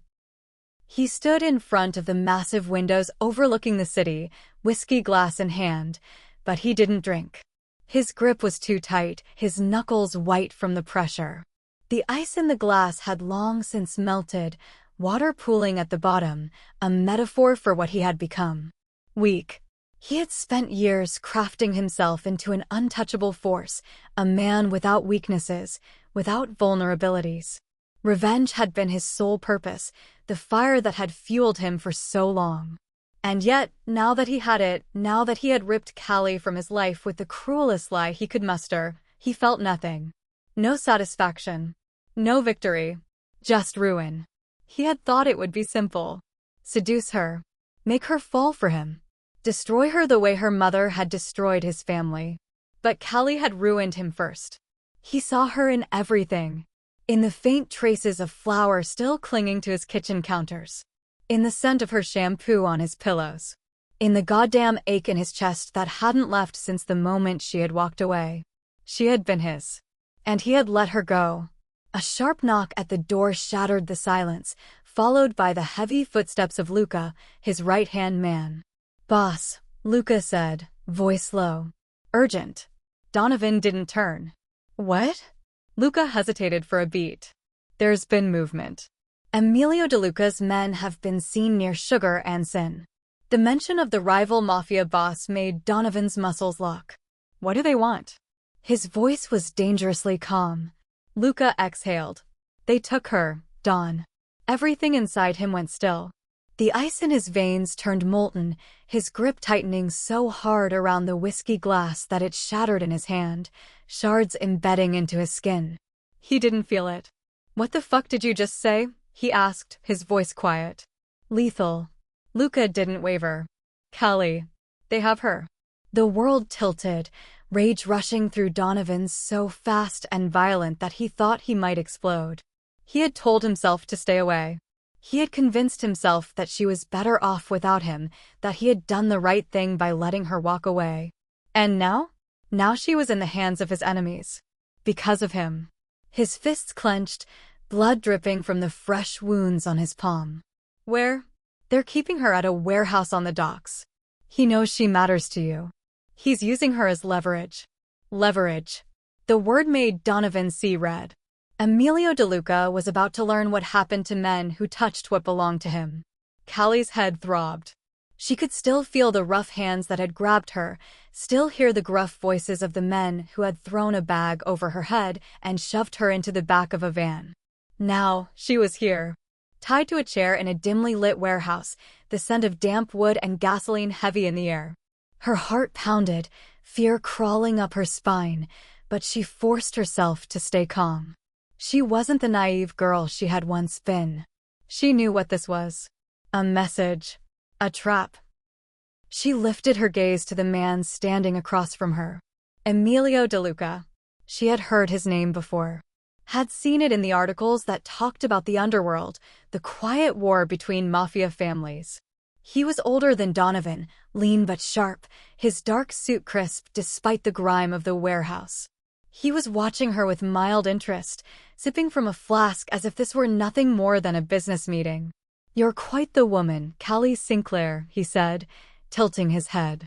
He stood in front of the massive windows overlooking the city, whiskey glass in hand, but he didn't drink. His grip was too tight, his knuckles white from the pressure. The ice in the glass had long since melted, water pooling at the bottom, a metaphor for what he had become. Weak. He had spent years crafting himself into an untouchable force, a man without weaknesses, without vulnerabilities. Revenge had been his sole purpose, the fire that had fueled him for so long. And yet, now that he had it, now that he had ripped Callie from his life with the cruelest lie he could muster, he felt nothing. No satisfaction. No victory. Just ruin. He had thought it would be simple. Seduce her. Make her fall for him. Destroy her the way her mother had destroyed his family. But Callie had ruined him first. He saw her in everything. In the faint traces of flour still clinging to his kitchen counters. In the scent of her shampoo on his pillows. In the goddamn ache in his chest that hadn't left since the moment she had walked away. She had been his. And he had let her go. A sharp knock at the door shattered the silence, followed by the heavy footsteps of Luca, his right-hand man. "Boss," Luca said, voice low. "Urgent." Donovan didn't turn. "What?" Luca hesitated for a beat. "There's been movement. Emilio De Luca's men have been seen near Sugar and Sin." The mention of the rival Mafia boss made Donovan's muscles lock. "What do they want?" His voice was dangerously calm. Luca exhaled. "They took her, Don." Everything inside him went still. The ice in his veins turned molten, his grip tightening so hard around the whiskey glass that it shattered in his hand, shards embedding into his skin. He didn't feel it. "What the fuck did you just say?" he asked, his voice quiet. "Lethal." Luca didn't waver. "Callie. They have her." The world tilted, rage rushing through Donovan so fast and violent that he thought he might explode. He had told himself to stay away. He had convinced himself that she was better off without him, that he had done the right thing by letting her walk away. And now? Now she was in the hands of his enemies. Because of him. His fists clenched, blood dripping from the fresh wounds on his palm. Where? They're keeping her at a warehouse on the docks. He knows she matters to you. He's using her as leverage. Leverage. The word made Donovan see red. Emilio De Luca was about to learn what happened to men who touched what belonged to him. Callie's head throbbed. She could still feel the rough hands that had grabbed her, still hear the gruff voices of the men who had thrown a bag over her head and shoved her into the back of a van. Now, she was here. Tied to a chair in a dimly lit warehouse, the scent of damp wood and gasoline heavy in the air. Her heart pounded, fear crawling up her spine, but she forced herself to stay calm. She wasn't the naive girl she had once been. She knew what this was. A message. A trap. She lifted her gaze to the man standing across from her. Emilio De Luca. She had heard his name before. Had seen it in the articles that talked about the underworld, the quiet war between Mafia families. He was older than Donovan, lean but sharp, his dark suit crisp despite the grime of the warehouse. He was watching her with mild interest, sipping from a flask as if this were nothing more than a business meeting. "You're quite the woman, Callie Sinclair," he said, tilting his head.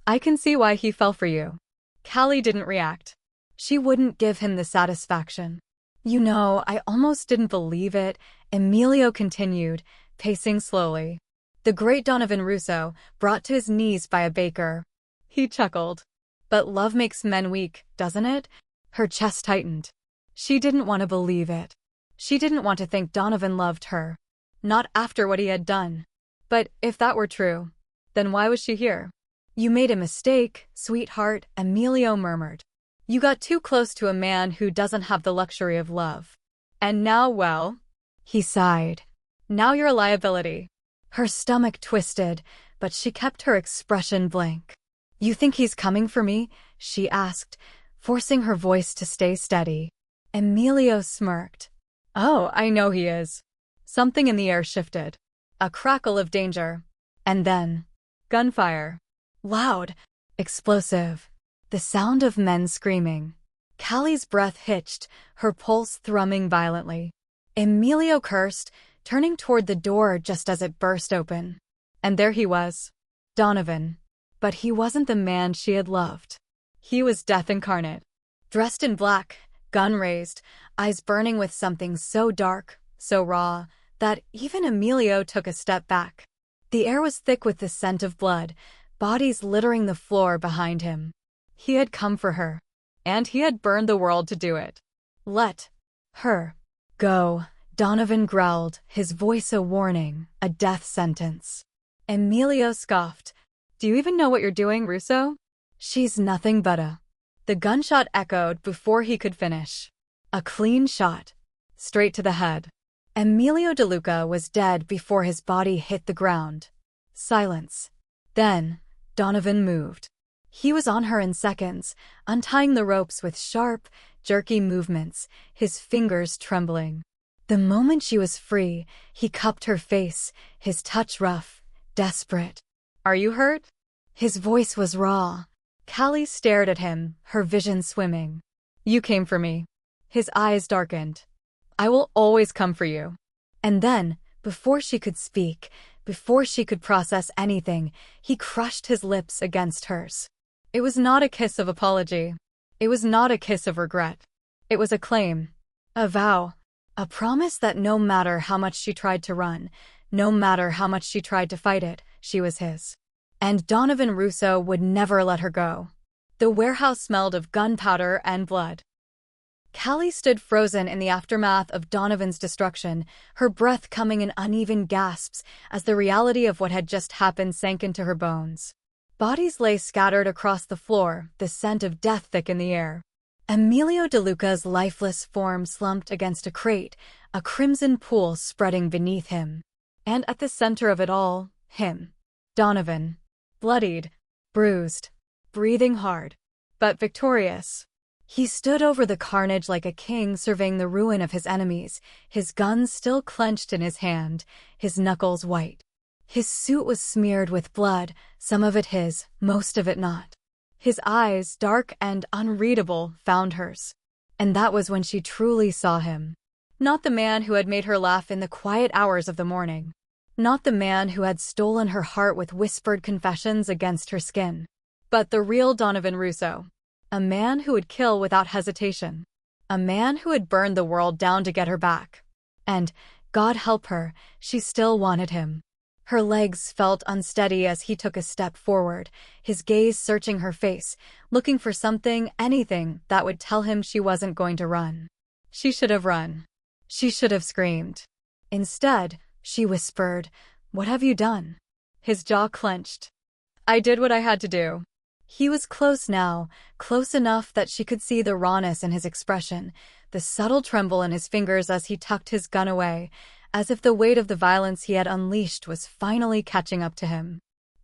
"I can see why he fell for you." Callie didn't react. She wouldn't give him the satisfaction. "You know, I almost didn't believe it," Emilio continued, pacing slowly. The great Donovan Russo, brought to his knees by a baker. He chuckled. "But love makes men weak, doesn't it?" Her chest tightened. She didn't want to believe it. She didn't want to think Donovan loved her. Not after what he had done. But if that were true, then why was she here? You made a mistake, sweetheart, Emilio murmured. You got too close to a man who doesn't have the luxury of love. And now, well, he sighed. Now you're a liability. Her stomach twisted, but she kept her expression blank. You think he's coming for me? She asked, forcing her voice to stay steady. Emilio smirked. Oh, I know he is. Something in the air shifted. A crackle of danger. And then, gunfire. Loud, explosive. The sound of men screaming. Callie's breath hitched, her pulse thrumming violently. Emilio cursed, turning toward the door just as it burst open. And there he was. Donovan. But he wasn't the man she had loved. He was death incarnate. Dressed in black, gun raised, eyes burning with something so dark, so raw, that even Emilio took a step back. The air was thick with the scent of blood, bodies littering the floor behind him. He had come for her, and he had burned the world to do it. Let her go, Donovan growled, his voice a warning, a death sentence. Emilio scoffed. Do you even know what you're doing, Russo? She's nothing but a... The gunshot echoed before he could finish. A clean shot. Straight to the head. Emilio DeLuca was dead before his body hit the ground. Silence. Then, Donovan moved. He was on her in seconds, untying the ropes with sharp, jerky movements, his fingers trembling. The moment she was free, he cupped her face, his touch rough, desperate. Are you hurt? His voice was raw. Callie stared at him, her vision swimming. You came for me. His eyes darkened. I will always come for you. And then, before she could speak, before she could process anything, he crushed his lips against hers. It was not a kiss of apology. It was not a kiss of regret. It was a claim. A vow. A promise that no matter how much she tried to run, no matter how much she tried to fight it, she was his. And Donovan Russo would never let her go. The warehouse smelled of gunpowder and blood. Callie stood frozen in the aftermath of Donovan's destruction, her breath coming in uneven gasps as the reality of what had just happened sank into her bones. Bodies lay scattered across the floor, the scent of death thick in the air. Emilio DeLuca's lifeless form slumped against a crate, a crimson pool spreading beneath him. And at the center of it all, him. Donovan. Bloodied, bruised, breathing hard, but victorious. He stood over the carnage like a king surveying the ruin of his enemies, his gun still clenched in his hand, his knuckles white. His suit was smeared with blood, some of it his, most of it not. His eyes, dark and unreadable, found hers. And that was when she truly saw him. Not the man who had made her laugh in the quiet hours of the morning. Not the man who had stolen her heart with whispered confessions against her skin. But the real Donovan Russo. A man who would kill without hesitation. A man who had burned the world down to get her back. And, God help her, she still wanted him. Her legs felt unsteady as he took a step forward, his gaze searching her face, looking for something, anything, that would tell him she wasn't going to run. She should have run. She should have screamed. Instead, she whispered, "What have you done?" His jaw clenched. "I did what I had to do." He was close now, close enough that she could see the rawness in his expression, the subtle tremble in his fingers as he tucked his gun away, as if the weight of the violence he had unleashed was finally catching up to him.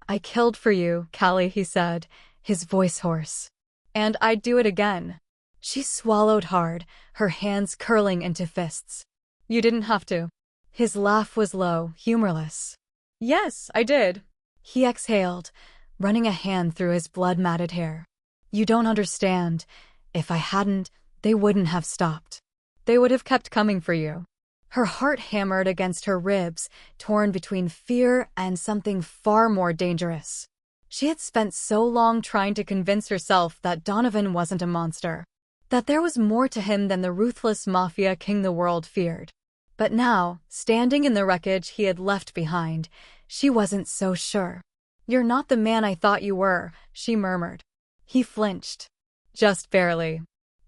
"I killed for you, Callie," he said, his voice hoarse. "And I'd do it again." She swallowed hard, her hands curling into fists. "You didn't have to." His laugh was low, humorless. "Yes, I did." He exhaled, running a hand through his blood-matted hair. "You don't understand. If I hadn't, they wouldn't have stopped. They would have kept coming for you." Her heart hammered against her ribs, torn between fear and something far more dangerous. She had spent so long trying to convince herself that Donovan wasn't a monster, that there was more to him than the ruthless Mafia king the world feared. But now, standing in the wreckage he had left behind, she wasn't so sure. "You're not the man I thought you were," she murmured. He flinched. "Just barely.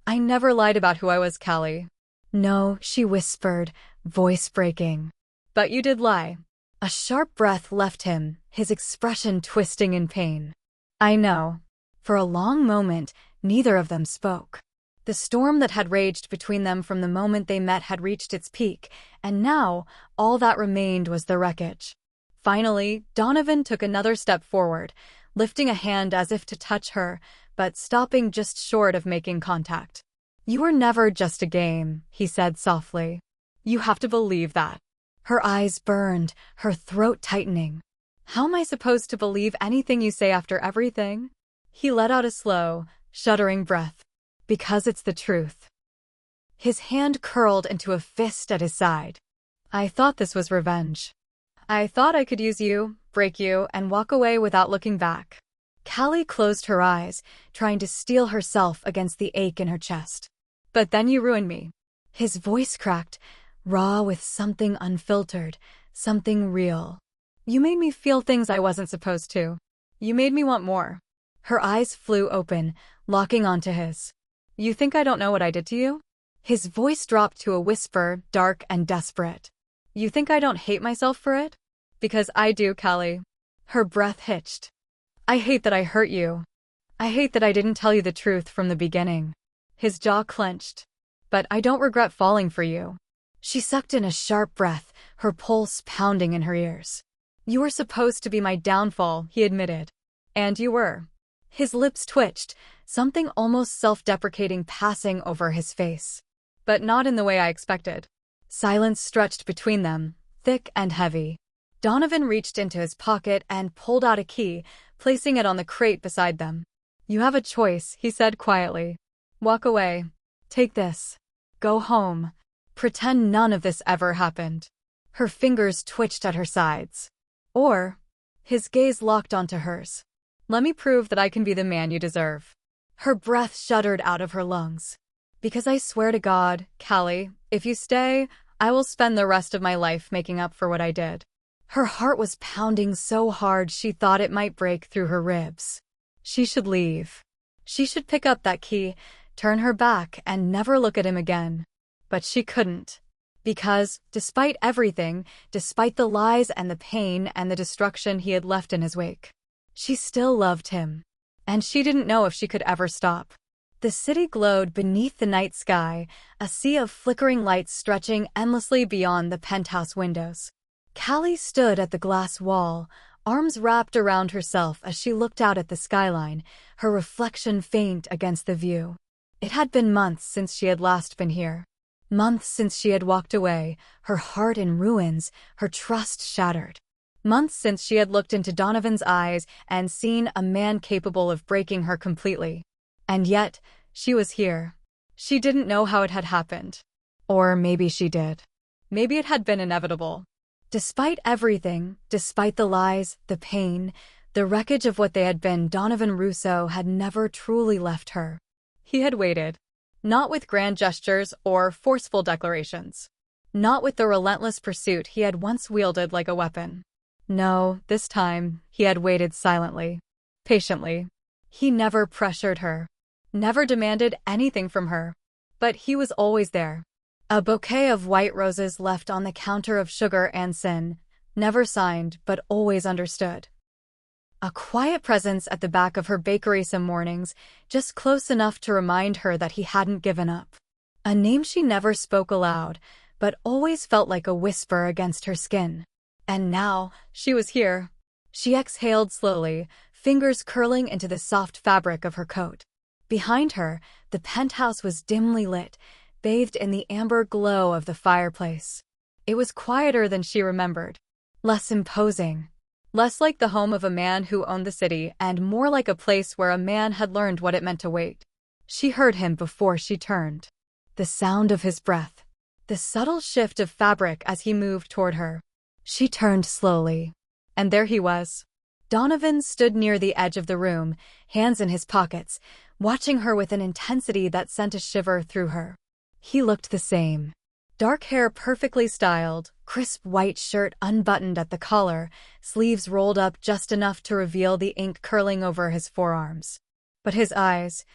I never lied about who I was, Callie." "No," she whispered, voice breaking. "But you did lie." A sharp breath left him, his expression twisting in pain. I know. For a long moment, neither of them spoke. The storm that had raged between them from the moment they met had reached its peak, and now, all that remained was the wreckage. Finally, Donovan took another step forward, lifting a hand as if to touch her, but stopping just short of making contact. "You were never just a game," he said softly. "You have to believe that." Her eyes burned, her throat tightening. "How am I supposed to believe anything you say after everything?" He let out a slow, shuddering breath. "Because it's the truth." His hand curled into a fist at his side. "I thought this was revenge. I thought I could use you, break you, and walk away without looking back." Callie closed her eyes, trying to steel herself against the ache in her chest. "But then you ruined me." His voice cracked, raw with something unfiltered, something real. "You made me feel things I wasn't supposed to. You made me want more." Her eyes flew open, locking onto his. "You think I don't know what I did to you?" His voice dropped to a whisper, dark and desperate. "You think I don't hate myself for it? Because I do, Callie." Her breath hitched. "I hate that I hurt you. I hate that I didn't tell you the truth from the beginning." His jaw clenched. "But I don't regret falling for you." She sucked in a sharp breath, her pulse pounding in her ears. "You were supposed to be my downfall," he admitted. "And you were." His lips twitched, something almost self-deprecating passing over his face. "But not in the way I expected." Silence stretched between them, thick and heavy. Donovan reached into his pocket and pulled out a key, placing it on the crate beside them. "You have a choice," he said quietly. "Walk away. Take this. Go home. Pretend none of this ever happened." Her fingers twitched at her sides. "Or," his gaze locked onto hers, "let me prove that I can be the man you deserve." Her breath shuddered out of her lungs. "Because I swear to God, Callie, if you stay, I will spend the rest of my life making up for what I did." Her heart was pounding so hard she thought it might break through her ribs. She should leave. She should pick up that key, turn her back, and never look at him again. But she couldn't. Because, despite everything, despite the lies and the pain and the destruction he had left in his wake, she still loved him. And she didn't know if she could ever stop. The city glowed beneath the night sky, a sea of flickering lights stretching endlessly beyond the penthouse windows. Callie stood at the glass wall, arms wrapped around herself as she looked out at the skyline, her reflection faint against the view. It had been months since she had last been here. Months since she had walked away, her heart in ruins, her trust shattered. Months since she had looked into Donovan's eyes and seen a man capable of breaking her completely. And yet, she was here. She didn't know how it had happened. Or maybe she did. Maybe it had been inevitable. Despite everything, despite the lies, the pain, the wreckage of what they had been, Donovan Russo had never truly left her. He had waited. Not with grand gestures or forceful declarations. Not with the relentless pursuit he had once wielded like a weapon. No, this time, he had waited silently. Patiently. He never pressured her. Never demanded anything from her. But he was always there. A bouquet of white roses left on the counter of sugar and sin, never signed but always understood. A quiet presence at the back of her bakery some mornings, just close enough to remind her that he hadn't given up. A name she never spoke aloud, but always felt like a whisper against her skin. And now, she was here. She exhaled slowly, fingers curling into the soft fabric of her coat. Behind her, the penthouse was dimly lit, bathed in the amber glow of the fireplace. It was quieter than she remembered. Less imposing. Less like the home of a man who owned the city and more like a place where a man had learned what it meant to wait. She heard him before she turned. The sound of his breath. The subtle shift of fabric as he moved toward her. She turned slowly. And there he was. Donovan stood near the edge of the room, hands in his pockets, watching her with an intensity that sent a shiver through her. He looked the same. Dark hair perfectly styled, crisp white shirt unbuttoned at the collar, sleeves rolled up just enough to reveal the ink curling over his forearms. But his eyes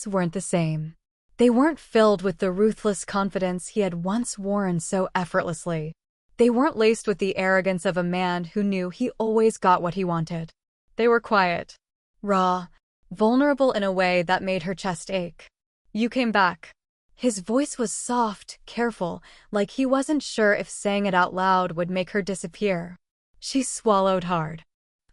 weren't the same. They weren't filled with the ruthless confidence he had once worn so effortlessly. They weren't laced with the arrogance of a man who knew he always got what he wanted. They were quiet. raw, vulnerable in a way that made her chest ache. "You came back." His voice was soft, careful, like he wasn't sure if saying it out loud would make her disappear. She swallowed hard.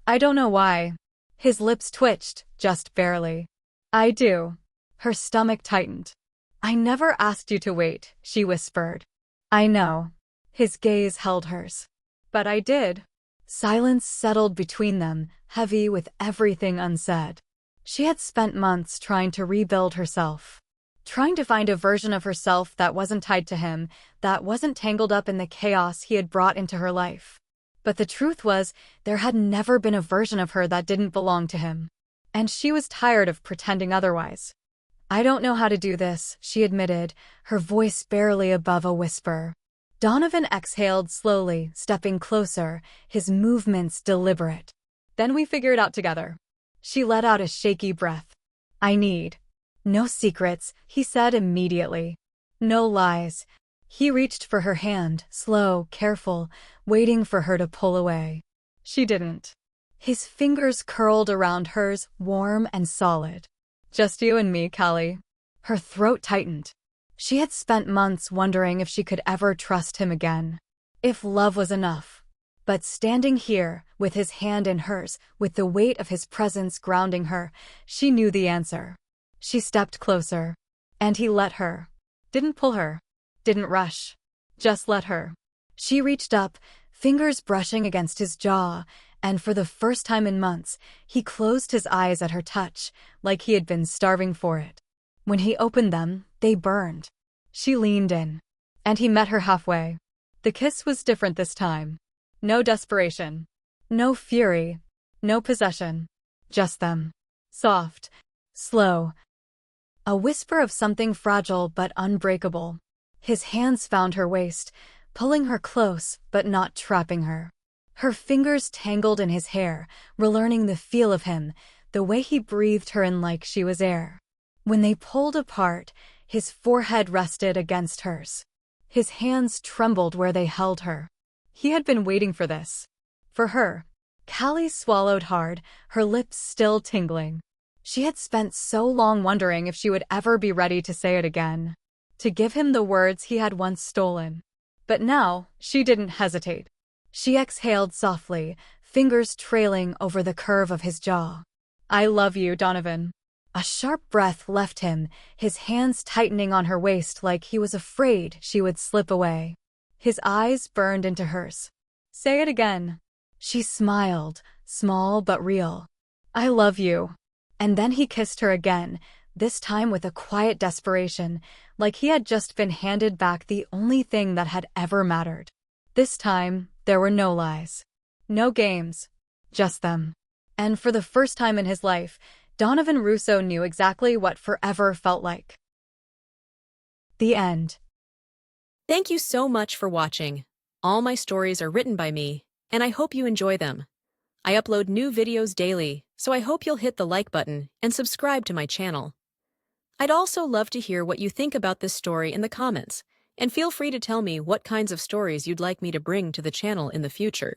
"I don't know why." His lips twitched, just barely. "I do." Her stomach tightened. "I never asked you to wait," she whispered. "I know." His gaze held hers. "But I did." Silence settled between them, heavy with everything unsaid. She had spent months trying to rebuild herself. Trying to find a version of herself that wasn't tied to him, that wasn't tangled up in the chaos he had brought into her life. But the truth was, there had never been a version of her that didn't belong to him. And she was tired of pretending otherwise. "I don't know how to do this," she admitted, her voice barely above a whisper. Donovan exhaled slowly, stepping closer, his movements deliberate. "Then we figure it out together." She let out a shaky breath. "I need no secrets," he said immediately. "No lies." He reached for her hand, slow, careful, waiting for her to pull away. She didn't. His fingers curled around hers, warm and solid. "Just you and me, Callie." Her throat tightened. She had spent months wondering if she could ever trust him again. If love was enough. But standing here, with his hand in hers, with the weight of his presence grounding her, she knew the answer. She stepped closer. And he let her. Didn't pull her. Didn't rush. Just let her. She reached up, fingers brushing against his jaw, and for the first time in months, he closed his eyes at her touch, like he had been starving for it. When he opened them, they burned. She leaned in. And he met her halfway. The kiss was different this time. No desperation. No fury. No possession. Just them. Soft. Slow. A whisper of something fragile but unbreakable. His hands found her waist, pulling her close but not trapping her. Her fingers tangled in his hair, relearning the feel of him, the way he breathed her in like she was air. When they pulled apart, his forehead rested against hers. His hands trembled where they held her. He had been waiting for this. For her. Callie swallowed hard, her lips still tingling. She had spent so long wondering if she would ever be ready to say it again. To give him the words he had once stolen. But now, she didn't hesitate. She exhaled softly, fingers trailing over the curve of his jaw. "I love you, Donovan." A sharp breath left him, his hands tightening on her waist like he was afraid she would slip away. His eyes burned into hers. "Say it again." She smiled, small but real. "I love you." And then he kissed her again, this time with a quiet desperation, like he had just been handed back the only thing that had ever mattered. This time, there were no lies. No games. Just them. And for the first time in his life, Donovan Russo knew exactly what forever felt like. The end. Thank you so much for watching. All my stories are written by me, and I hope you enjoy them. I upload new videos daily, so I hope you'll hit the like button and subscribe to my channel. I'd also love to hear what you think about this story in the comments, and feel free to tell me what kinds of stories you'd like me to bring to the channel in the future.